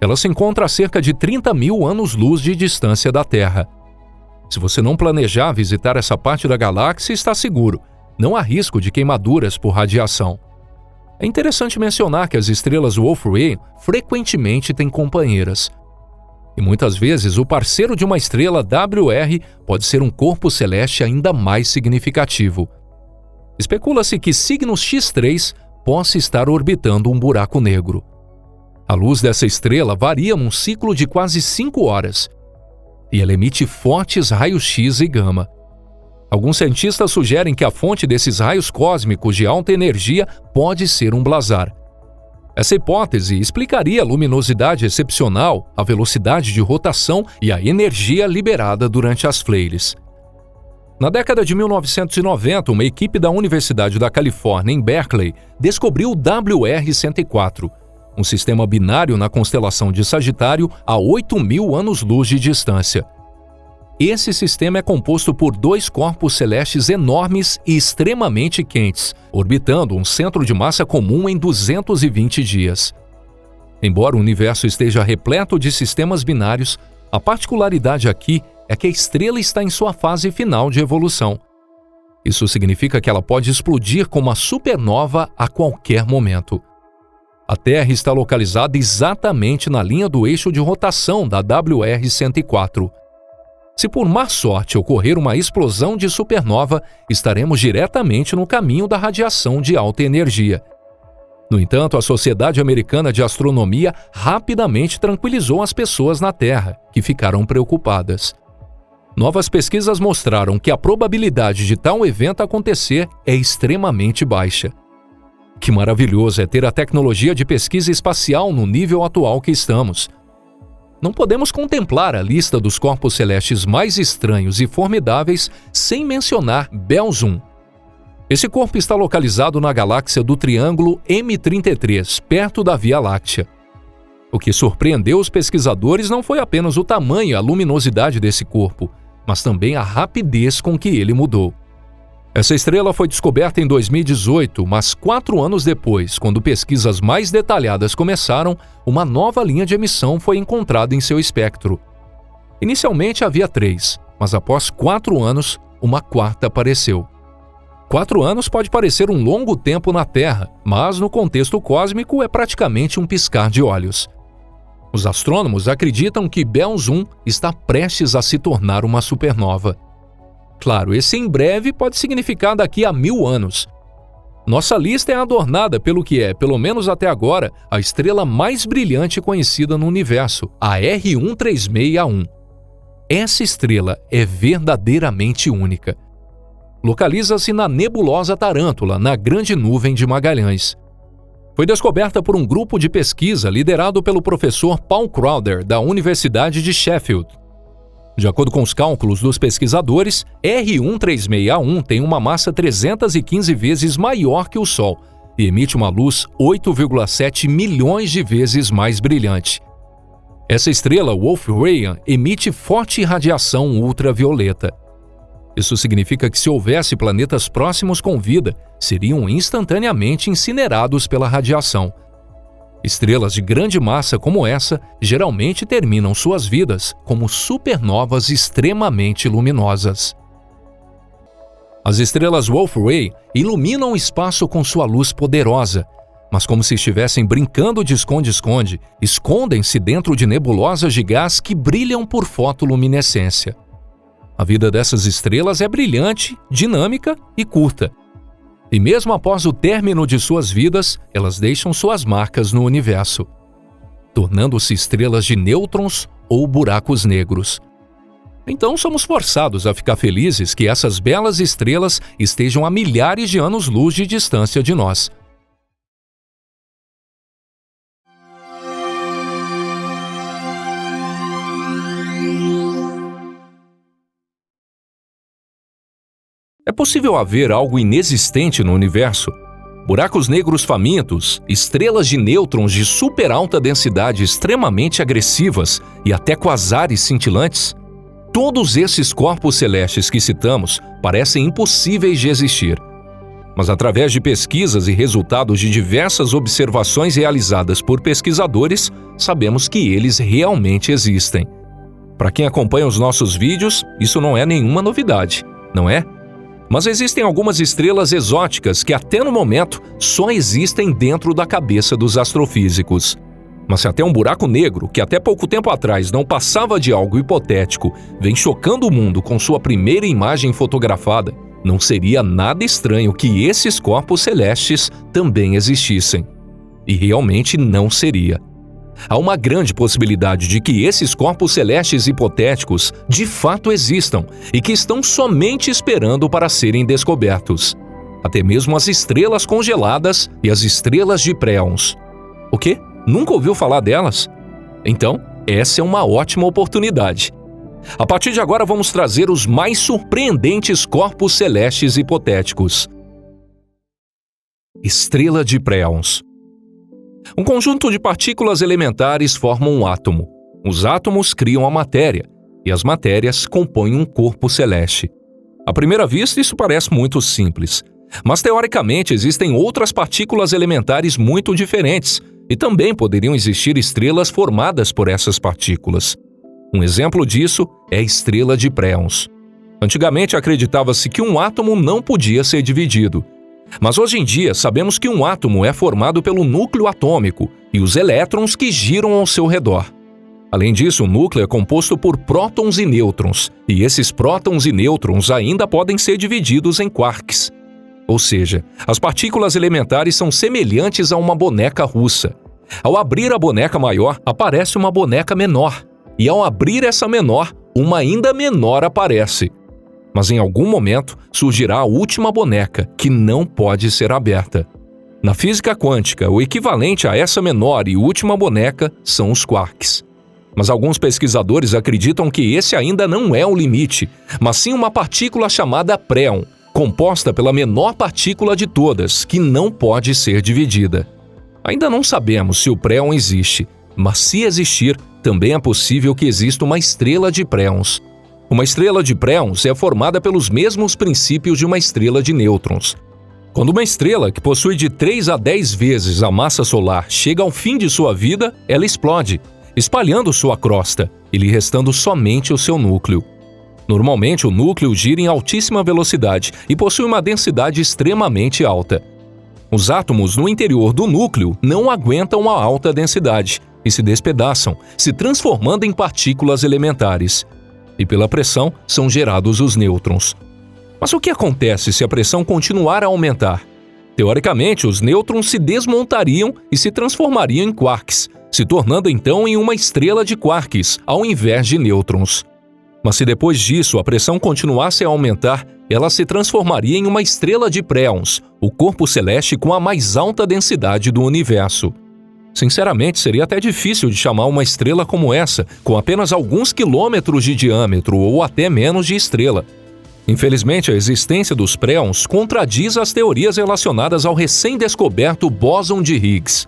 Ela se encontra a cerca de 30 mil anos-luz de distância da Terra. Se você não planejar visitar essa parte da galáxia, está seguro. Não há risco de queimaduras por radiação. É interessante mencionar que as estrelas Wolf-Rayet frequentemente têm companheiras. E muitas vezes o parceiro de uma estrela WR pode ser um corpo celeste ainda mais significativo. Especula-se que Cygnus X3 possa estar orbitando um buraco negro. A luz dessa estrela varia num ciclo de quase 5 horas. E ela emite fortes raios X e gama. Alguns cientistas sugerem que a fonte desses raios cósmicos de alta energia pode ser um blazar. Essa hipótese explicaria a luminosidade excepcional, a velocidade de rotação e a energia liberada durante as fleiras. Na década de 1990, uma equipe da Universidade da Califórnia, em Berkeley, descobriu o WR-104, um sistema binário na constelação de Sagitário a 8.000 anos-luz de distância. Esse sistema é composto por 2 corpos celestes enormes e extremamente quentes, orbitando um centro de massa comum em 220 dias. Embora o universo esteja repleto de sistemas binários, a particularidade aqui é que a estrela está em sua fase final de evolução. Isso significa que ela pode explodir como uma supernova a qualquer momento. A Terra está localizada exatamente na linha do eixo de rotação da WR-104. Se por má sorte ocorrer uma explosão de supernova, estaremos diretamente no caminho da radiação de alta energia. No entanto, a Sociedade Americana de Astronomia rapidamente tranquilizou as pessoas na Terra, que ficaram preocupadas. Novas pesquisas mostraram que a probabilidade de tal evento acontecer é extremamente baixa. Que maravilhoso é ter a tecnologia de pesquisa espacial no nível atual que estamos. Não podemos contemplar a lista dos corpos celestes mais estranhos e formidáveis sem mencionar Beelzum. Esse corpo está localizado na galáxia do Triângulo M33, perto da Via Láctea. O que surpreendeu os pesquisadores não foi apenas o tamanho e a luminosidade desse corpo, mas também a rapidez com que ele mudou. Essa estrela foi descoberta em 2018, mas 4 anos depois, quando pesquisas mais detalhadas começaram, uma nova linha de emissão foi encontrada em seu espectro. Inicialmente havia 3, mas após 4 anos, uma quarta apareceu. 4 anos pode parecer um longo tempo na Terra, mas no contexto cósmico é praticamente um piscar de olhos. Os astrônomos acreditam que Beelzum está prestes a se tornar uma supernova. Claro, esse em breve pode significar daqui a 1000 anos. Nossa lista é adornada pelo que é, pelo menos até agora, a estrela mais brilhante conhecida no universo, a R1361. Essa estrela é verdadeiramente única. Localiza-se na nebulosa Tarântula, na Grande Nuvem de Magalhães. Foi descoberta por um grupo de pesquisa liderado pelo professor Paul Crowder, da Universidade de Sheffield. De acordo com os cálculos dos pesquisadores, R1361 tem uma massa 315 vezes maior que o Sol e emite uma luz 8,7 milhões de vezes mais brilhante. Essa estrela Wolf-Rayet emite forte radiação ultravioleta. Isso significa que se houvesse planetas próximos com vida, seriam instantaneamente incinerados pela radiação. Estrelas de grande massa como essa geralmente terminam suas vidas como supernovas extremamente luminosas. As estrelas Wolf-Rayet iluminam o espaço com sua luz poderosa, mas como se estivessem brincando de esconde-esconde, escondem-se dentro de nebulosas de gás que brilham por fotoluminescência. A vida dessas estrelas é brilhante, dinâmica e curta. E mesmo após o término de suas vidas, elas deixam suas marcas no universo, tornando-se estrelas de nêutrons ou buracos negros. Então somos forçados a ficar felizes que essas belas estrelas estejam a milhares de anos-luz de distância de nós. É possível haver algo inexistente no universo? Buracos negros famintos, estrelas de nêutrons de super alta densidade extremamente agressivas e até quasares cintilantes? Todos esses corpos celestes que citamos parecem impossíveis de existir. Mas através de pesquisas e resultados de diversas observações realizadas por pesquisadores, sabemos que eles realmente existem. Para quem acompanha os nossos vídeos, isso não é nenhuma novidade, não é? Mas existem algumas estrelas exóticas que até no momento só existem dentro da cabeça dos astrofísicos. Mas se até um buraco negro, que até pouco tempo atrás não passava de algo hipotético, vem chocando o mundo com sua primeira imagem fotografada, não seria nada estranho que esses corpos celestes também existissem. E realmente não seria. Há uma grande possibilidade de que esses corpos celestes hipotéticos de fato existam e que estão somente esperando para serem descobertos. Até mesmo as estrelas congeladas e as estrelas de préons. O quê? Nunca ouviu falar delas? Então, essa é uma ótima oportunidade. A partir de agora vamos trazer os mais surpreendentes corpos celestes hipotéticos. Estrela de Préons. Um conjunto de partículas elementares forma um átomo. Os átomos criam a matéria, e as matérias compõem um corpo celeste. À primeira vista, isso parece muito simples. Mas, teoricamente, existem outras partículas elementares muito diferentes, e também poderiam existir estrelas formadas por essas partículas. Um exemplo disso é a estrela de Préons. Antigamente, acreditava-se que um átomo não podia ser dividido. Mas hoje em dia, sabemos que um átomo é formado pelo núcleo atômico e os elétrons que giram ao seu redor. Além disso, o núcleo é composto por prótons e nêutrons, e esses prótons e nêutrons ainda podem ser divididos em quarks. Ou seja, as partículas elementares são semelhantes a uma boneca russa. Ao abrir a boneca maior, aparece uma boneca menor, e ao abrir essa menor, uma ainda menor aparece. Mas em algum momento surgirá a última boneca, que não pode ser aberta. Na física quântica, o equivalente a essa menor e última boneca são os quarks. Mas alguns pesquisadores acreditam que esse ainda não é o limite, mas sim uma partícula chamada préon, composta pela menor partícula de todas, que não pode ser dividida. Ainda não sabemos se o préon existe, mas se existir, também é possível que exista uma estrela de préons. Uma estrela de préons é formada pelos mesmos princípios de uma estrela de nêutrons. Quando uma estrela que possui de 3 a 10 vezes a massa solar chega ao fim de sua vida, ela explode, espalhando sua crosta e lhe restando somente o seu núcleo. Normalmente, o núcleo gira em altíssima velocidade e possui uma densidade extremamente alta. Os átomos no interior do núcleo não aguentam a alta densidade e se despedaçam, se transformando em partículas elementares. E pela pressão são gerados os nêutrons. Mas o que acontece se a pressão continuar a aumentar? Teoricamente, os nêutrons se desmontariam e se transformariam em quarks, se tornando então em uma estrela de quarks, ao invés de nêutrons. Mas se depois disso a pressão continuasse a aumentar, ela se transformaria em uma estrela de préons, o corpo celeste com a mais alta densidade do universo. Sinceramente, seria até difícil de chamar uma estrela como essa, com apenas alguns quilômetros de diâmetro ou até menos de estrela. Infelizmente, a existência dos préons contradiz as teorias relacionadas ao recém-descoberto bóson de Higgs.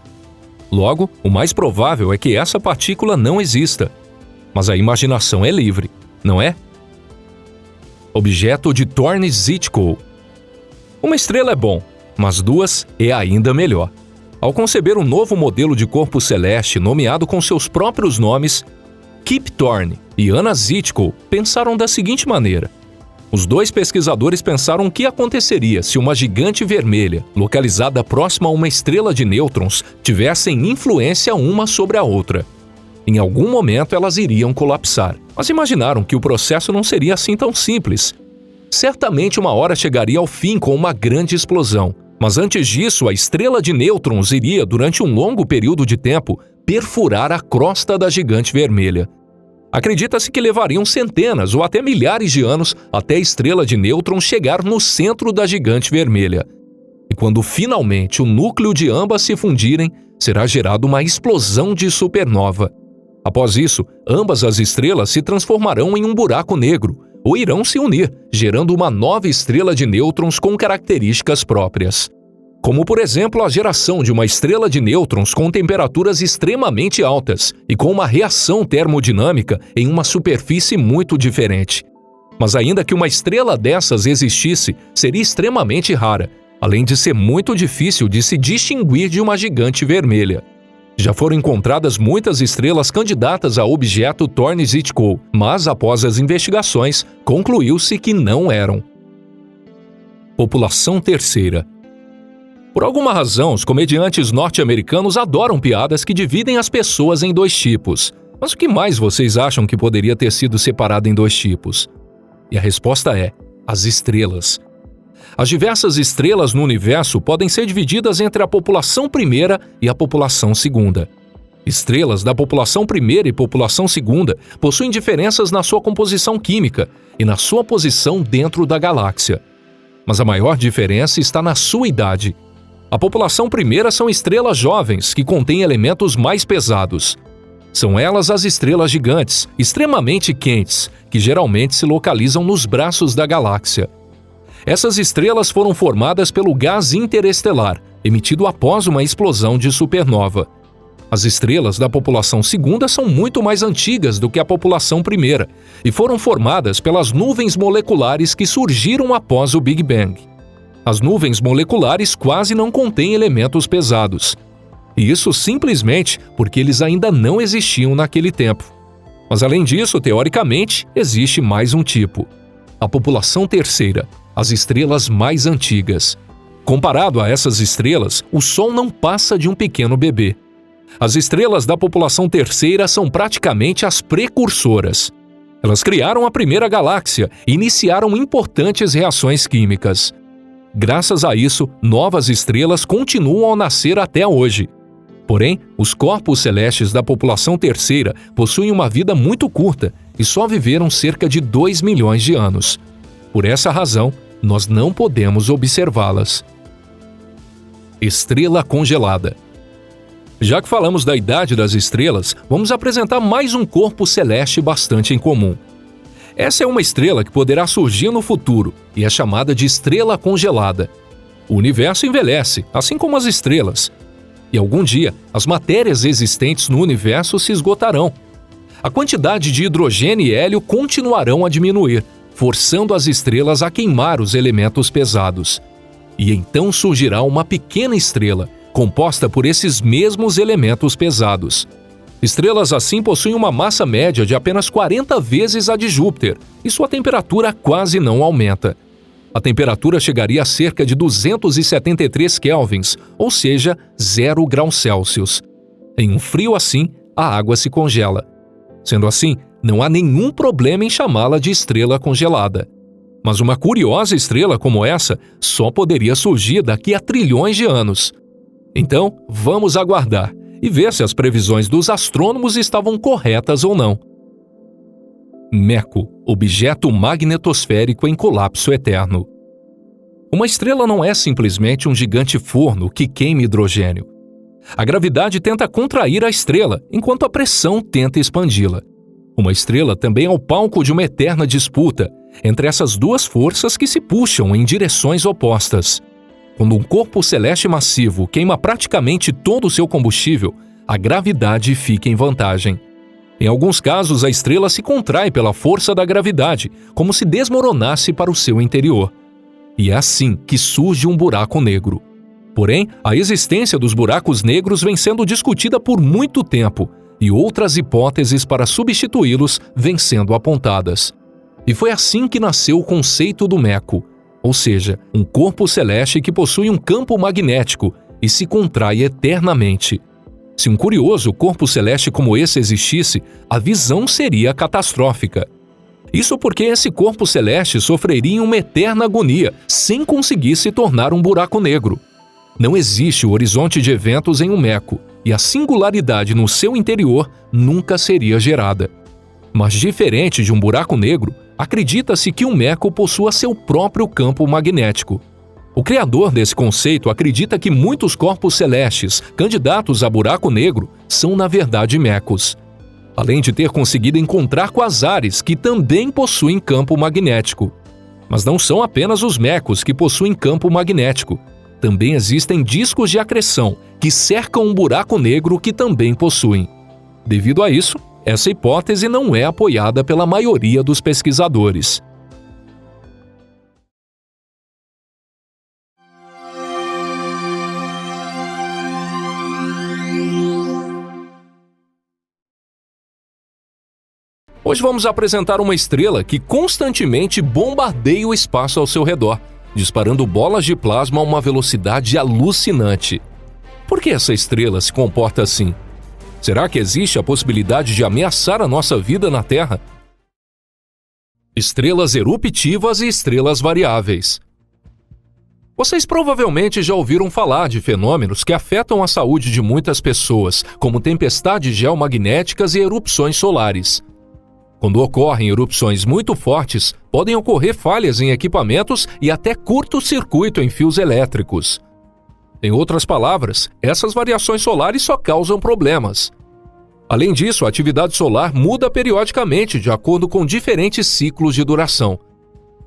Logo, o mais provável é que essa partícula não exista. Mas a imaginação é livre, não é? Objeto de Thorne-Zytkow. Uma estrela é bom, mas duas é ainda melhor. Ao conceber um novo modelo de corpo celeste nomeado com seus próprios nomes, Kip Thorne e Anna Zytkow pensaram da seguinte maneira. Os dois pesquisadores pensaram o que aconteceria se uma gigante vermelha, localizada próxima a uma estrela de nêutrons, tivessem influência uma sobre a outra. Em algum momento elas iriam colapsar, mas imaginaram que o processo não seria assim tão simples. Certamente uma hora chegaria ao fim com uma grande explosão, mas antes disso a estrela de nêutrons iria, durante um longo período de tempo, perfurar a crosta da gigante vermelha. Acredita-se que levariam centenas ou até milhares de anos até a estrela de nêutrons chegar no centro da gigante vermelha. E quando finalmente o núcleo de ambas se fundirem, será gerada uma explosão de supernova. Após isso, ambas as estrelas se transformarão em um buraco negro, ou irão se unir, gerando uma nova estrela de nêutrons com características próprias. Como, por exemplo, a geração de uma estrela de nêutrons com temperaturas extremamente altas e com uma reação termodinâmica em uma superfície muito diferente. Mas ainda que uma estrela dessas existisse, seria extremamente rara, além de ser muito difícil de se distinguir de uma gigante vermelha. Já foram encontradas muitas estrelas candidatas ao objeto Thorne-Zytkow, mas após as investigações, concluiu-se que não eram. População terceira. Por alguma razão, os comediantes norte-americanos adoram piadas que dividem as pessoas em dois tipos. Mas o que mais vocês acham que poderia ter sido separado em dois tipos? E a resposta é: as estrelas. As diversas estrelas no universo podem ser divididas entre a população primeira e a população segunda. Estrelas da população primeira e população segunda possuem diferenças na sua composição química e na sua posição dentro da galáxia. Mas a maior diferença está na sua idade. A população primeira são estrelas jovens, que contêm elementos mais pesados. São elas as estrelas gigantes, extremamente quentes, que geralmente se localizam nos braços da galáxia. Essas estrelas foram formadas pelo gás interestelar, emitido após uma explosão de supernova. As estrelas da população segunda são muito mais antigas do que a população primeira e foram formadas pelas nuvens moleculares que surgiram após o Big Bang. As nuvens moleculares quase não contêm elementos pesados. E isso simplesmente porque eles ainda não existiam naquele tempo. Mas além disso, teoricamente, existe mais um tipo. A população terceira, as estrelas mais antigas. Comparado a essas estrelas, o Sol não passa de um pequeno bebê. As estrelas da população terceira são praticamente as precursoras. Elas criaram a primeira galáxia e iniciaram importantes reações químicas. Graças a isso, novas estrelas continuam a nascer até hoje. Porém, os corpos celestes da população terceira possuem uma vida muito curta e só viveram cerca de 2 milhões de anos. Por essa razão, nós não podemos observá-las. Estrela congelada. Já que falamos da idade das estrelas, vamos apresentar mais um corpo celeste bastante incomum. Essa é uma estrela que poderá surgir no futuro e é chamada de estrela congelada. O universo envelhece, assim como as estrelas. E algum dia, as matérias existentes no universo se esgotarão. A quantidade de hidrogênio e hélio continuarão a diminuir, forçando as estrelas a queimar os elementos pesados. E então surgirá uma pequena estrela, composta por esses mesmos elementos pesados. Estrelas assim possuem uma massa média de apenas 40 vezes a de Júpiter, e sua temperatura quase não aumenta. A temperatura chegaria a cerca de 273 kelvins, ou seja, 0 graus Celsius. Em um frio assim, a água se congela. Sendo assim, não há nenhum problema em chamá-la de estrela congelada. Mas uma curiosa estrela como essa só poderia surgir daqui a trilhões de anos. Então, vamos aguardar e ver se as previsões dos astrônomos estavam corretas ou não. MECO, objeto magnetosférico em colapso eterno. Uma estrela não é simplesmente um gigante forno que queima hidrogênio. A gravidade tenta contrair a estrela, enquanto a pressão tenta expandi-la. Uma estrela também é o palco de uma eterna disputa entre essas duas forças que se puxam em direções opostas. Quando um corpo celeste massivo queima praticamente todo o seu combustível, a gravidade fica em vantagem. Em alguns casos, a estrela se contrai pela força da gravidade, como se desmoronasse para o seu interior. E é assim que surge um buraco negro. Porém, a existência dos buracos negros vem sendo discutida por muito tempo, e outras hipóteses para substituí-los vêm sendo apontadas. E foi assim que nasceu o conceito do MECO, ou seja, um corpo celeste que possui um campo magnético e se contrai eternamente. Se um curioso corpo celeste como esse existisse, a visão seria catastrófica. Isso porque esse corpo celeste sofreria uma eterna agonia, sem conseguir se tornar um buraco negro. Não existe o horizonte de eventos em um MECO, e a singularidade no seu interior nunca seria gerada. Mas diferente de um buraco negro, acredita-se que um MECO possua seu próprio campo magnético. O criador desse conceito acredita que muitos corpos celestes, candidatos a buraco negro, são na verdade MECOs. Além de ter conseguido encontrar quasares que também possuem campo magnético. Mas não são apenas os MECOs que possuem campo magnético. Também existem discos de acreção que cercam um buraco negro que também possuem. Devido a isso, essa hipótese não é apoiada pela maioria dos pesquisadores. Hoje vamos apresentar uma estrela que constantemente bombardeia o espaço ao seu redor, disparando bolas de plasma a uma velocidade alucinante. Por que essa estrela se comporta assim? Será que existe a possibilidade de ameaçar a nossa vida na Terra? Estrelas eruptivas e estrelas variáveis. Vocês provavelmente já ouviram falar de fenômenos que afetam a saúde de muitas pessoas, como tempestades geomagnéticas e erupções solares. Quando ocorrem erupções muito fortes, podem ocorrer falhas em equipamentos e até curto-circuito em fios elétricos. Em outras palavras, essas variações solares só causam problemas. Além disso, a atividade solar muda periodicamente de acordo com diferentes ciclos de duração.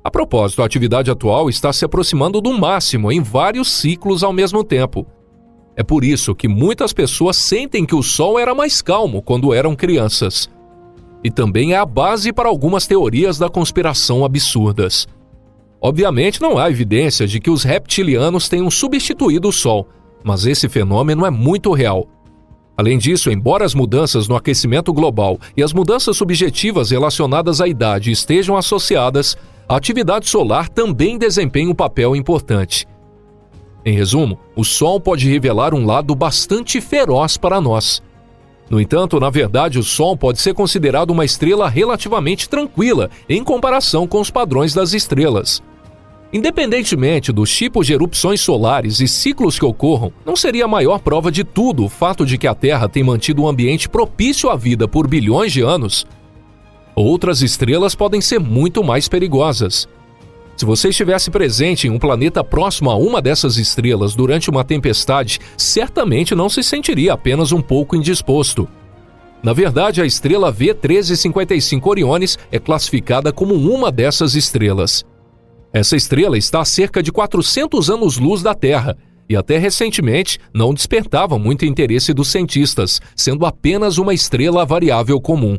A propósito, a atividade atual está se aproximando do máximo em vários ciclos ao mesmo tempo. É por isso que muitas pessoas sentem que o Sol era mais calmo quando eram crianças. E também é a base para algumas teorias da conspiração absurdas. Obviamente, não há evidência de que os reptilianos tenham substituído o Sol, mas esse fenômeno é muito real. Além disso, embora as mudanças no aquecimento global e as mudanças subjetivas relacionadas à idade estejam associadas, a atividade solar também desempenha um papel importante. Em resumo, o Sol pode revelar um lado bastante feroz para nós. No entanto, na verdade, o Sol pode ser considerado uma estrela relativamente tranquila em comparação com os padrões das estrelas. Independentemente dos tipos de erupções solares e ciclos que ocorram, não seria a maior prova de tudo o fato de que a Terra tem mantido um ambiente propício à vida por bilhões de anos? Outras estrelas podem ser muito mais perigosas. Se você estivesse presente em um planeta próximo a uma dessas estrelas durante uma tempestade, certamente não se sentiria apenas um pouco indisposto. Na verdade, a estrela V1355 Orionis é classificada como uma dessas estrelas. Essa estrela está a cerca de 400 anos-luz da Terra e até recentemente não despertava muito interesse dos cientistas, sendo apenas uma estrela variável comum.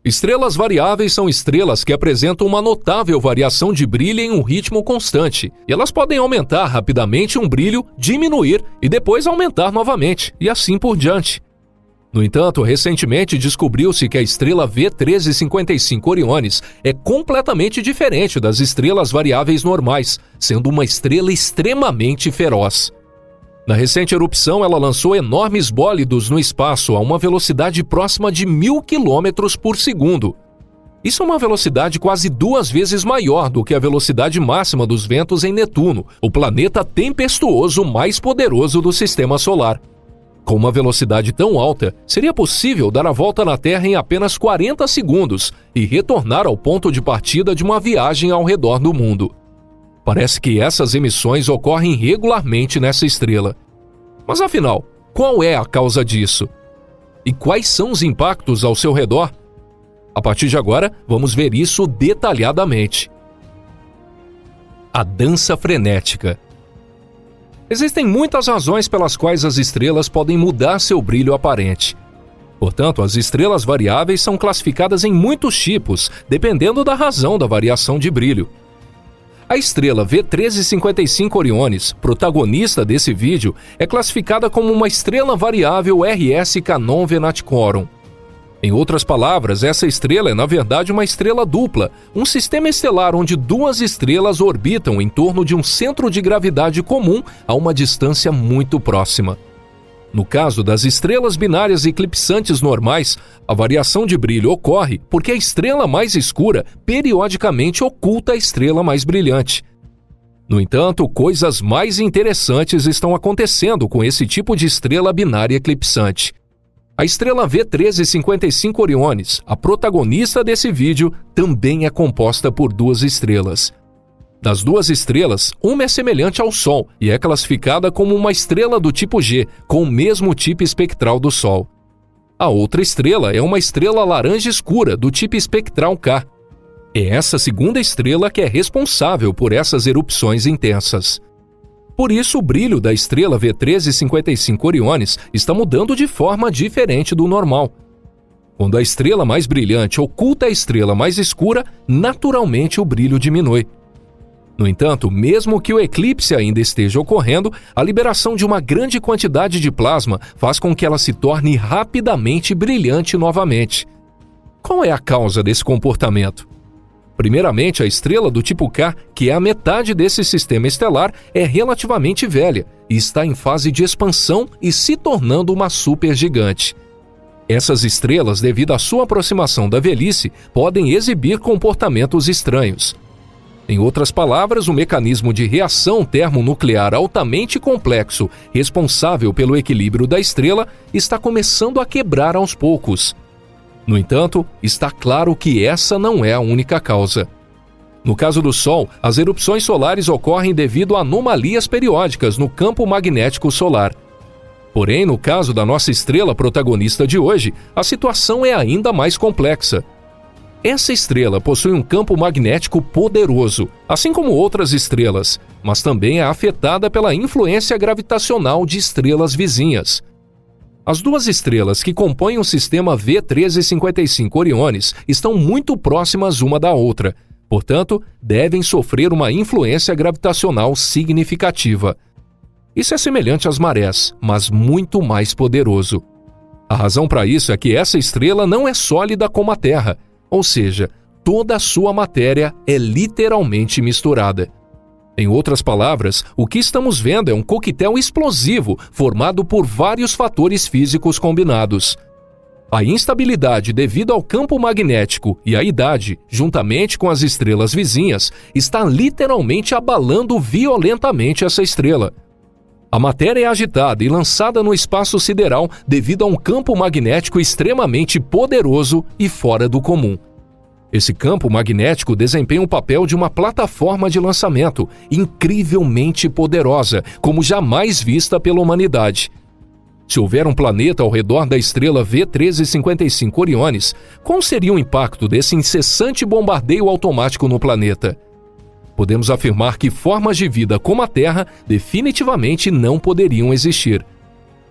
Estrelas variáveis são estrelas que apresentam uma notável variação de brilho em um ritmo constante, e elas podem aumentar rapidamente um brilho, diminuir e depois aumentar novamente, e assim por diante. No entanto, recentemente descobriu-se que a estrela V1355 Orionis é completamente diferente das estrelas variáveis normais, sendo uma estrela extremamente feroz. Na recente erupção, ela lançou enormes bólidos no espaço a uma velocidade próxima de 1.000 km por segundo. Isso é uma velocidade quase 2 vezes maior do que a velocidade máxima dos ventos em Netuno, o planeta tempestuoso mais poderoso do Sistema Solar. Com uma velocidade tão alta, seria possível dar a volta na Terra em apenas 40 segundos e retornar ao ponto de partida de uma viagem ao redor do mundo. Parece que essas emissões ocorrem regularmente nessa estrela. Mas afinal, qual é a causa disso? E quais são os impactos ao seu redor? A partir de agora, vamos ver isso detalhadamente. A dança frenética. Existem muitas razões pelas quais as estrelas podem mudar seu brilho aparente. Portanto, as estrelas variáveis são classificadas em muitos tipos, dependendo da razão da variação de brilho. A estrela V1355 Orionis, protagonista desse vídeo, é classificada como uma estrela variável RS Canon Venaticorum. Em outras palavras, essa estrela é na verdade uma estrela dupla, um sistema estelar onde 2 estrelas orbitam em torno de um centro de gravidade comum a uma distância muito próxima. No caso das estrelas binárias eclipsantes normais, a variação de brilho ocorre porque a estrela mais escura periodicamente oculta a estrela mais brilhante. No entanto, coisas mais interessantes estão acontecendo com esse tipo de estrela binária eclipsante. A estrela V1355 Orionis, a protagonista desse vídeo, também é composta por 2 estrelas. Das 2 estrelas, uma é semelhante ao Sol e é classificada como uma estrela do tipo G, com o mesmo tipo espectral do Sol. A outra estrela é uma estrela laranja escura do tipo espectral K. É essa segunda estrela que é responsável por essas erupções intensas. Por isso, o brilho da estrela V1355 Orionis está mudando de forma diferente do normal. Quando a estrela mais brilhante oculta a estrela mais escura, naturalmente o brilho diminui. No entanto, mesmo que o eclipse ainda esteja ocorrendo, a liberação de uma grande quantidade de plasma faz com que ela se torne rapidamente brilhante novamente. Qual é a causa desse comportamento? Primeiramente, a estrela do tipo K, que é a metade desse sistema estelar, é relativamente velha e está em fase de expansão e se tornando uma supergigante. Essas estrelas, devido à sua aproximação da velhice, podem exibir comportamentos estranhos. Em outras palavras, o mecanismo de reação termonuclear altamente complexo, responsável pelo equilíbrio da estrela, está começando a quebrar aos poucos. No entanto, está claro que essa não é a única causa. No caso do Sol, as erupções solares ocorrem devido a anomalias periódicas no campo magnético solar. Porém, no caso da nossa estrela protagonista de hoje, a situação é ainda mais complexa. Essa estrela possui um campo magnético poderoso, assim como outras estrelas, mas também é afetada pela influência gravitacional de estrelas vizinhas. As duas estrelas que compõem o sistema V1355 Oriones estão muito próximas uma da outra, portanto, devem sofrer uma influência gravitacional significativa. Isso é semelhante às marés, mas muito mais poderoso. A razão para isso é que essa estrela não é sólida como a Terra, ou seja, toda a sua matéria é literalmente misturada. Em outras palavras, o que estamos vendo é um coquetel explosivo formado por vários fatores físicos combinados. A instabilidade devido ao campo magnético e à idade, juntamente com as estrelas vizinhas, está literalmente abalando violentamente essa estrela. A matéria é agitada e lançada no espaço sideral devido a um campo magnético extremamente poderoso e fora do comum. Esse campo magnético desempenha o papel de uma plataforma de lançamento incrivelmente poderosa, como jamais vista pela humanidade. Se houver um planeta ao redor da estrela V1355 Oriones, qual seria o impacto desse incessante bombardeio automático no planeta? Podemos afirmar que formas de vida como a Terra definitivamente não poderiam existir.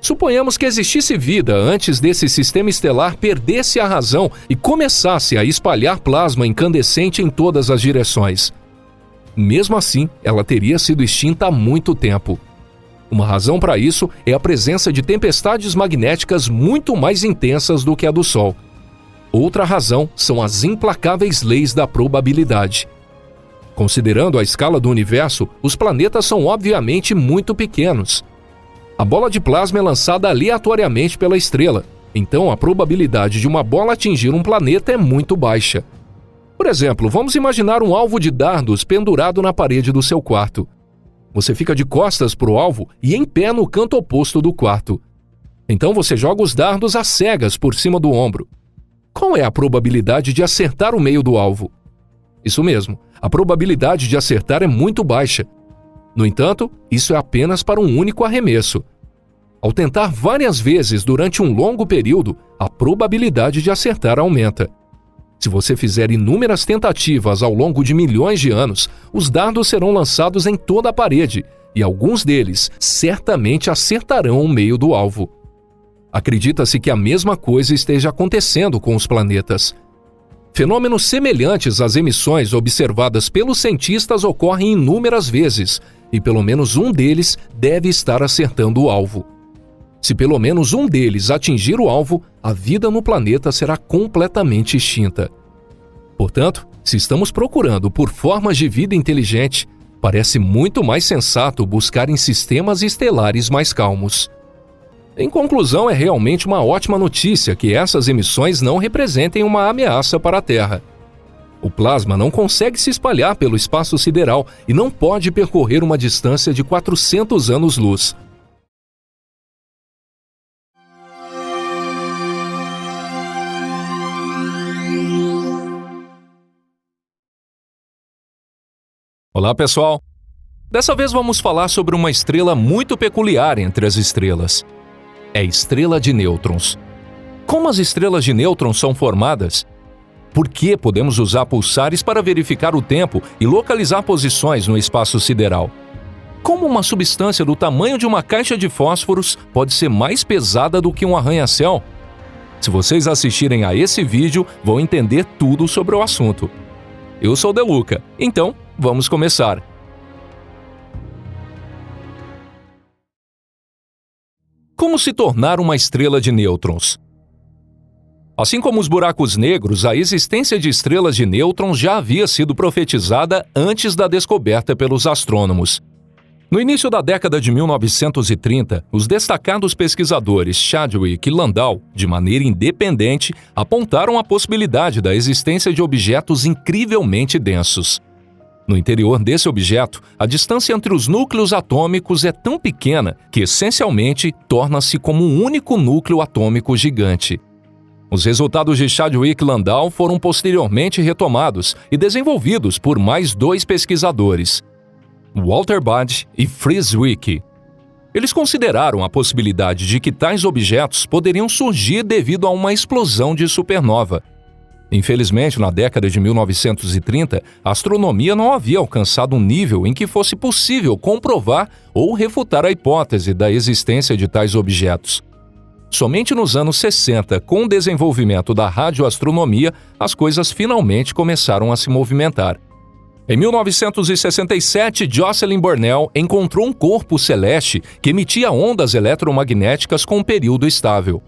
Suponhamos que existisse vida antes desse sistema estelar perdesse a razão e começasse a espalhar plasma incandescente em todas as direções. Mesmo assim, ela teria sido extinta há muito tempo. Uma razão para isso é a presença de tempestades magnéticas muito mais intensas do que a do Sol. Outra razão são as implacáveis leis da probabilidade. Considerando a escala do universo, os planetas são obviamente muito pequenos. A bola de plasma é lançada aleatoriamente pela estrela, então a probabilidade de uma bola atingir um planeta é muito baixa. Por exemplo, vamos imaginar um alvo de dardos pendurado na parede do seu quarto. Você fica de costas para o alvo e em pé no canto oposto do quarto. Então você joga os dardos às cegas por cima do ombro. Qual é a probabilidade de acertar o meio do alvo? Isso mesmo, a probabilidade de acertar é muito baixa. No entanto, isso é apenas para um único arremesso. Ao tentar várias vezes durante um longo período, a probabilidade de acertar aumenta. Se você fizer inúmeras tentativas ao longo de milhões de anos, os dardos serão lançados em toda a parede, e alguns deles certamente acertarão o meio do alvo. Acredita-se que a mesma coisa esteja acontecendo com os planetas. Fenômenos semelhantes às emissões observadas pelos cientistas ocorrem inúmeras vezes, e pelo menos um deles deve estar acertando o alvo. Se pelo menos um deles atingir o alvo, a vida no planeta será completamente extinta. Portanto, se estamos procurando por formas de vida inteligente, parece muito mais sensato buscar em sistemas estelares mais calmos. Em conclusão, é realmente uma ótima notícia que essas emissões não representem uma ameaça para a Terra. O plasma não consegue se espalhar pelo espaço sideral e não pode percorrer uma distância de 400 anos-luz. Olá, pessoal! Dessa vez vamos falar sobre uma estrela muito peculiar entre as estrelas. É a estrela de nêutrons. Como as estrelas de nêutrons são formadas? Por que podemos usar pulsares para verificar o tempo e localizar posições no espaço sideral? Como uma substância do tamanho de uma caixa de fósforos pode ser mais pesada do que um arranha-céu? Se vocês assistirem a esse vídeo, vão entender tudo sobre o assunto. Eu sou Deluca, então vamos começar. Como se tornar uma estrela de nêutrons? Assim como os buracos negros, a existência de estrelas de nêutrons já havia sido profetizada antes da descoberta pelos astrônomos. No início da década de 1930, os destacados pesquisadores Chadwick e Landau, de maneira independente, apontaram a possibilidade da existência de objetos incrivelmente densos. No interior desse objeto, a distância entre os núcleos atômicos é tão pequena que, essencialmente, torna-se como um único núcleo atômico gigante. Os resultados de Chadwick Landau foram posteriormente retomados e desenvolvidos por mais 2 pesquisadores, Walter Budge e Fritz Zwicky. Eles consideraram a possibilidade de que tais objetos poderiam surgir devido a uma explosão de supernova. Infelizmente, na década de 1930, a astronomia não havia alcançado um nível em que fosse possível comprovar ou refutar a hipótese da existência de tais objetos. Somente nos anos 60, com o desenvolvimento da radioastronomia, as coisas finalmente começaram a se movimentar. Em 1967, Jocelyn Burnell encontrou um corpo celeste que emitia ondas eletromagnéticas com um período estável.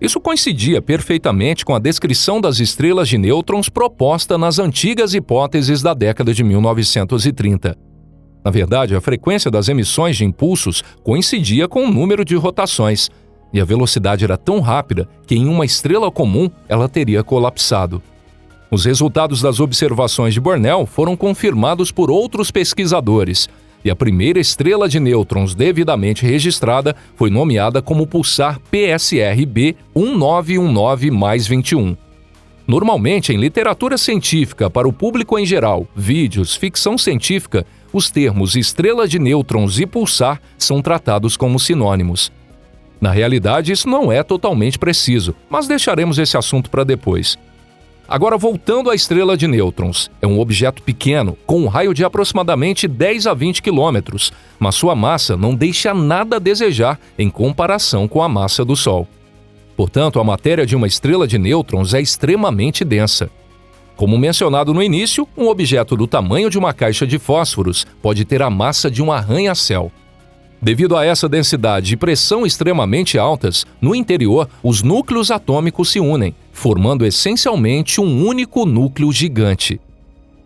Isso coincidia perfeitamente com a descrição das estrelas de nêutrons proposta nas antigas hipóteses da década de 1930. Na verdade, a frequência das emissões de impulsos coincidia com o número de rotações, e a velocidade era tão rápida que em uma estrela comum ela teria colapsado. Os resultados das observações de Burnell foram confirmados por outros pesquisadores, e a primeira estrela de nêutrons devidamente registrada foi nomeada como pulsar PSR-B 1919+21. Normalmente, em literatura científica para o público em geral, vídeos, ficção científica, os termos estrela de nêutrons e pulsar são tratados como sinônimos. Na realidade, isso não é totalmente preciso, mas deixaremos esse assunto para depois. Agora, voltando à estrela de nêutrons, é um objeto pequeno, com um raio de aproximadamente 10 a 20 quilômetros, mas sua massa não deixa nada a desejar em comparação com a massa do Sol. Portanto, a matéria de uma estrela de nêutrons é extremamente densa. Como mencionado no início, um objeto do tamanho de uma caixa de fósforos pode ter a massa de um arranha-céu. Devido a essa densidade e pressão extremamente altas, no interior, os núcleos atômicos se unem, formando essencialmente um único núcleo gigante.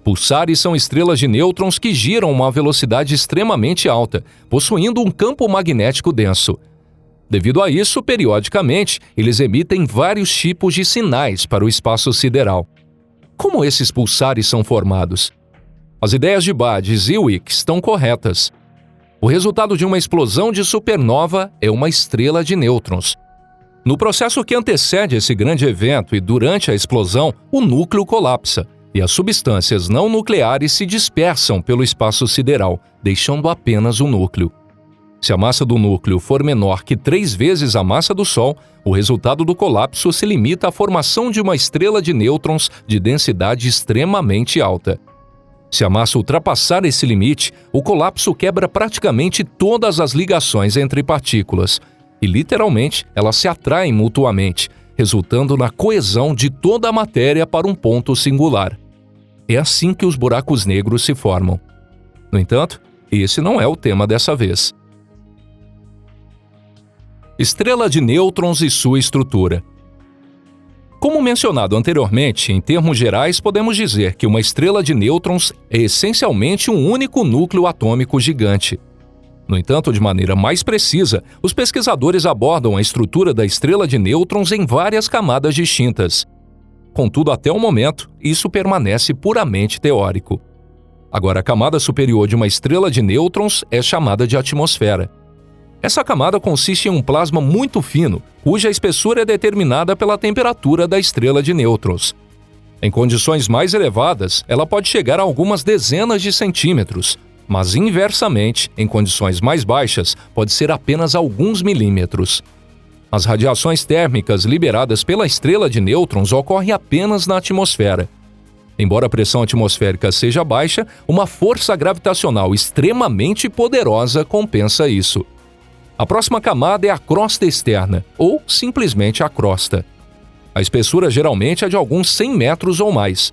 Pulsares são estrelas de nêutrons que giram a uma velocidade extremamente alta, possuindo um campo magnético denso. Devido a isso, periodicamente, eles emitem vários tipos de sinais para o espaço sideral. Como esses pulsares são formados? As ideias de Budge e Zwicky estão corretas. O resultado de uma explosão de supernova é uma estrela de nêutrons. No processo que antecede esse grande evento e durante a explosão, o núcleo colapsa e as substâncias não nucleares se dispersam pelo espaço sideral, deixando apenas o núcleo. Se a massa do núcleo for menor que 3 vezes a massa do Sol, o resultado do colapso se limita à formação de uma estrela de nêutrons de densidade extremamente alta. Se a massa ultrapassar esse limite, o colapso quebra praticamente todas as ligações entre partículas, e literalmente elas se atraem mutuamente, resultando na coesão de toda a matéria para um ponto singular. É assim que os buracos negros se formam. No entanto, esse não é o tema dessa vez. Estrela de nêutrons e sua estrutura. Como mencionado anteriormente, em termos gerais, podemos dizer que uma estrela de nêutrons é essencialmente um único núcleo atômico gigante. No entanto, de maneira mais precisa, os pesquisadores abordam a estrutura da estrela de nêutrons em várias camadas distintas. Contudo, até o momento, isso permanece puramente teórico. Agora, a camada superior de uma estrela de nêutrons é chamada de atmosfera. Essa camada consiste em um plasma muito fino, cuja espessura é determinada pela temperatura da estrela de nêutrons. Em condições mais elevadas, ela pode chegar a algumas dezenas de centímetros, mas inversamente, em condições mais baixas, pode ser apenas alguns milímetros. As radiações térmicas liberadas pela estrela de nêutrons ocorrem apenas na atmosfera. Embora a pressão atmosférica seja baixa, uma força gravitacional extremamente poderosa compensa isso. A próxima camada é a crosta externa, ou simplesmente a crosta. A espessura geralmente é de alguns 100 metros ou mais.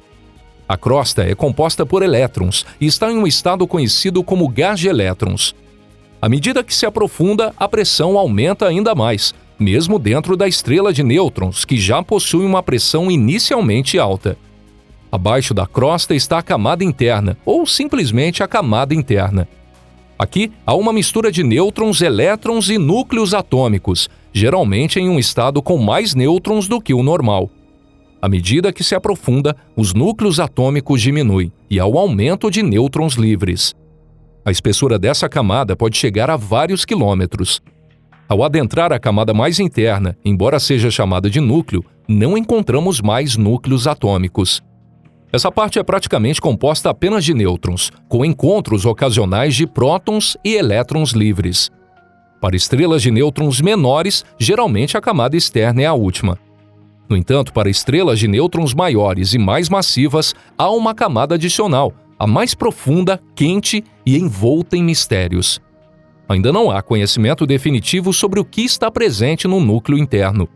A crosta é composta por elétrons e está em um estado conhecido como gás de elétrons. À medida que se aprofunda, a pressão aumenta ainda mais, mesmo dentro da estrela de nêutrons, que já possui uma pressão inicialmente alta. Abaixo da crosta está a camada interna, ou simplesmente a camada interna. Aqui há uma mistura de nêutrons, elétrons e núcleos atômicos, geralmente em um estado com mais nêutrons do que o normal. À medida que se aprofunda, os núcleos atômicos diminuem e há o aumento de nêutrons livres. A espessura dessa camada pode chegar a vários quilômetros. Ao adentrar a camada mais interna, embora seja chamada de núcleo, não encontramos mais núcleos atômicos. Essa parte é praticamente composta apenas de nêutrons, com encontros ocasionais de prótons e elétrons livres. Para estrelas de nêutrons menores, geralmente a camada externa é a última. No entanto, para estrelas de nêutrons maiores e mais massivas, há uma camada adicional, a mais profunda, quente e envolta em mistérios. Ainda não há conhecimento definitivo sobre o que está presente no núcleo interno.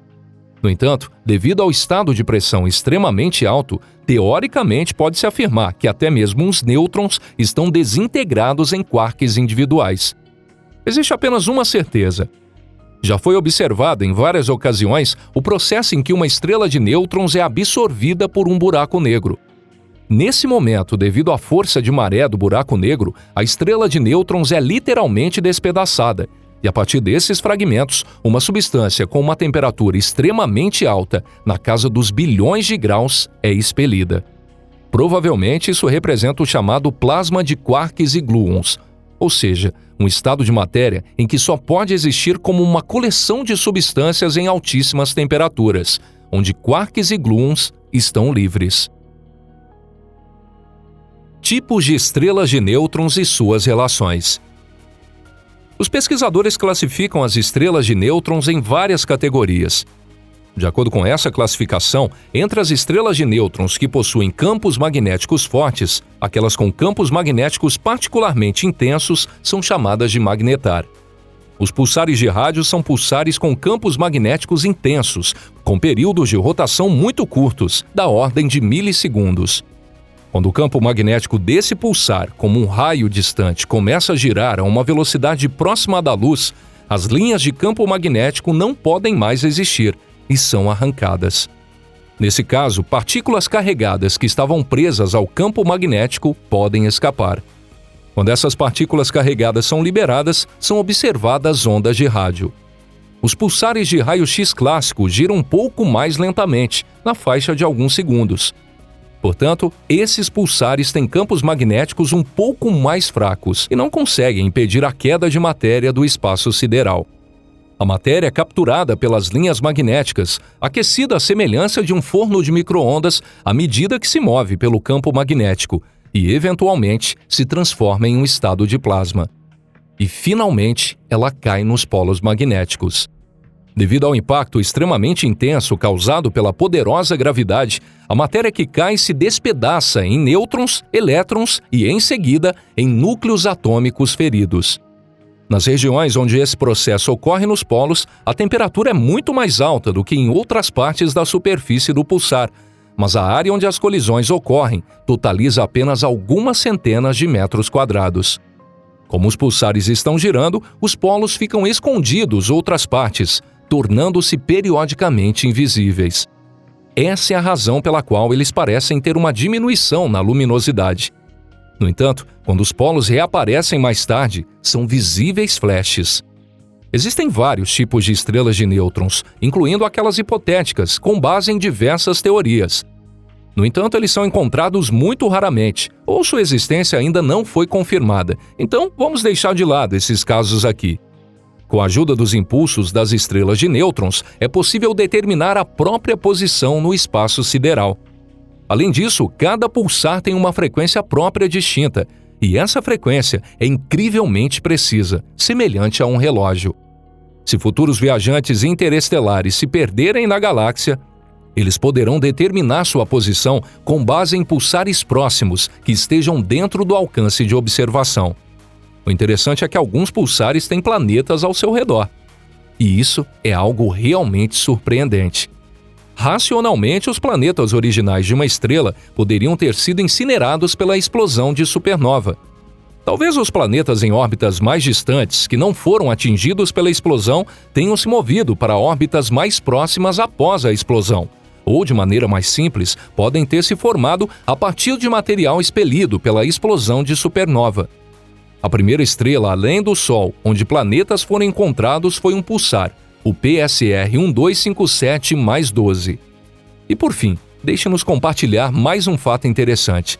No entanto, devido ao estado de pressão extremamente alto, teoricamente pode-se afirmar que até mesmo os nêutrons estão desintegrados em quarks individuais. Existe apenas uma certeza. Já foi observado em várias ocasiões o processo em que uma estrela de nêutrons é absorvida por um buraco negro. Nesse momento, devido à força de maré do buraco negro, a estrela de nêutrons é literalmente despedaçada, e a partir desses fragmentos, uma substância com uma temperatura extremamente alta, na casa dos bilhões de graus, é expelida. Provavelmente isso representa o chamado plasma de quarks e gluons, ou seja, um estado de matéria em que só pode existir como uma coleção de substâncias em altíssimas temperaturas, onde quarks e gluons estão livres. Tipos de estrelas de nêutrons e suas relações. Os pesquisadores classificam as estrelas de nêutrons em várias categorias. De acordo com essa classificação, entre as estrelas de nêutrons que possuem campos magnéticos fortes, aquelas com campos magnéticos particularmente intensos são chamadas de magnetar. Os pulsares de rádio são pulsares com campos magnéticos intensos, com períodos de rotação muito curtos, da ordem de milissegundos. Quando o campo magnético desse pulsar, como um raio distante, começa a girar a uma velocidade próxima da luz, as linhas de campo magnético não podem mais existir e são arrancadas. Nesse caso, partículas carregadas que estavam presas ao campo magnético podem escapar. Quando essas partículas carregadas são liberadas, são observadas ondas de rádio. Os pulsares de raio-x clássico giram um pouco mais lentamente, na faixa de alguns segundos. Portanto, esses pulsares têm campos magnéticos um pouco mais fracos e não conseguem impedir a queda de matéria do espaço sideral. A matéria é capturada pelas linhas magnéticas, aquecida à semelhança de um forno de micro-ondas à medida que se move pelo campo magnético e, eventualmente, se transforma em um estado de plasma. E, finalmente, ela cai nos polos magnéticos. Devido ao impacto extremamente intenso causado pela poderosa gravidade, a matéria que cai se despedaça em nêutrons, elétrons e, em seguida, em núcleos atômicos feridos. Nas regiões onde esse processo ocorre nos polos, a temperatura é muito mais alta do que em outras partes da superfície do pulsar, mas a área onde as colisões ocorrem totaliza apenas algumas centenas de metros quadrados. Como os pulsares estão girando, os polos ficam escondidos outras partes, tornando-se periodicamente invisíveis. Essa é a razão pela qual eles parecem ter uma diminuição na luminosidade. No entanto, quando os polos reaparecem mais tarde, são visíveis flashes. Existem vários tipos de estrelas de nêutrons, incluindo aquelas hipotéticas, com base em diversas teorias. No entanto, eles são encontrados muito raramente, ou sua existência ainda não foi confirmada, então vamos deixar de lado esses casos aqui. Com a ajuda dos impulsos das estrelas de nêutrons, é possível determinar a própria posição no espaço sideral. Além disso, cada pulsar tem uma frequência própria distinta, e essa frequência é incrivelmente precisa, semelhante a um relógio. Se futuros viajantes interestelares se perderem na galáxia, eles poderão determinar sua posição com base em pulsares próximos que estejam dentro do alcance de observação. O interessante é que alguns pulsares têm planetas ao seu redor. E isso é algo realmente surpreendente. Racionalmente, os planetas originais de uma estrela poderiam ter sido incinerados pela explosão de supernova. Talvez os planetas em órbitas mais distantes, que não foram atingidos pela explosão, tenham se movido para órbitas mais próximas após a explosão. Ou, de maneira mais simples, podem ter se formado a partir de material expelido pela explosão de supernova. A primeira estrela além do Sol, onde planetas foram encontrados, foi um pulsar, o PSR 1257+12. E por fim, deixe-nos compartilhar mais um fato interessante.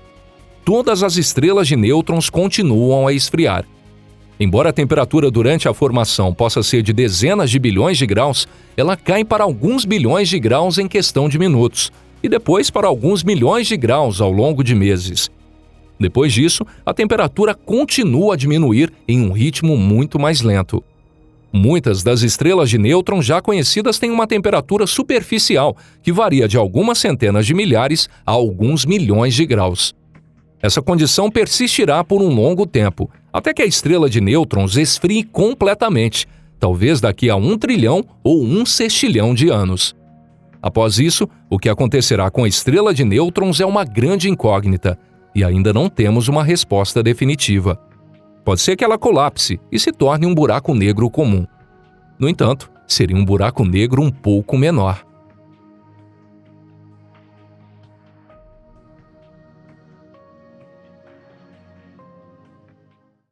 Todas as estrelas de nêutrons continuam a esfriar. Embora a temperatura durante a formação possa ser de dezenas de bilhões de graus, ela cai para alguns bilhões de graus em questão de minutos, e depois para alguns milhões de graus ao longo de meses. Depois disso, a temperatura continua a diminuir em um ritmo muito mais lento. Muitas das estrelas de nêutrons já conhecidas têm uma temperatura superficial, que varia de algumas centenas de milhares a alguns milhões de graus. Essa condição persistirá por um longo tempo, até que a estrela de nêutrons esfrie completamente, talvez daqui a 1 trilhão ou 1 sextilhão de anos. Após isso, o que acontecerá com a estrela de nêutrons é uma grande incógnita, e ainda não temos uma resposta definitiva. Pode ser que ela colapse e se torne um buraco negro comum. No entanto, seria um buraco negro um pouco menor.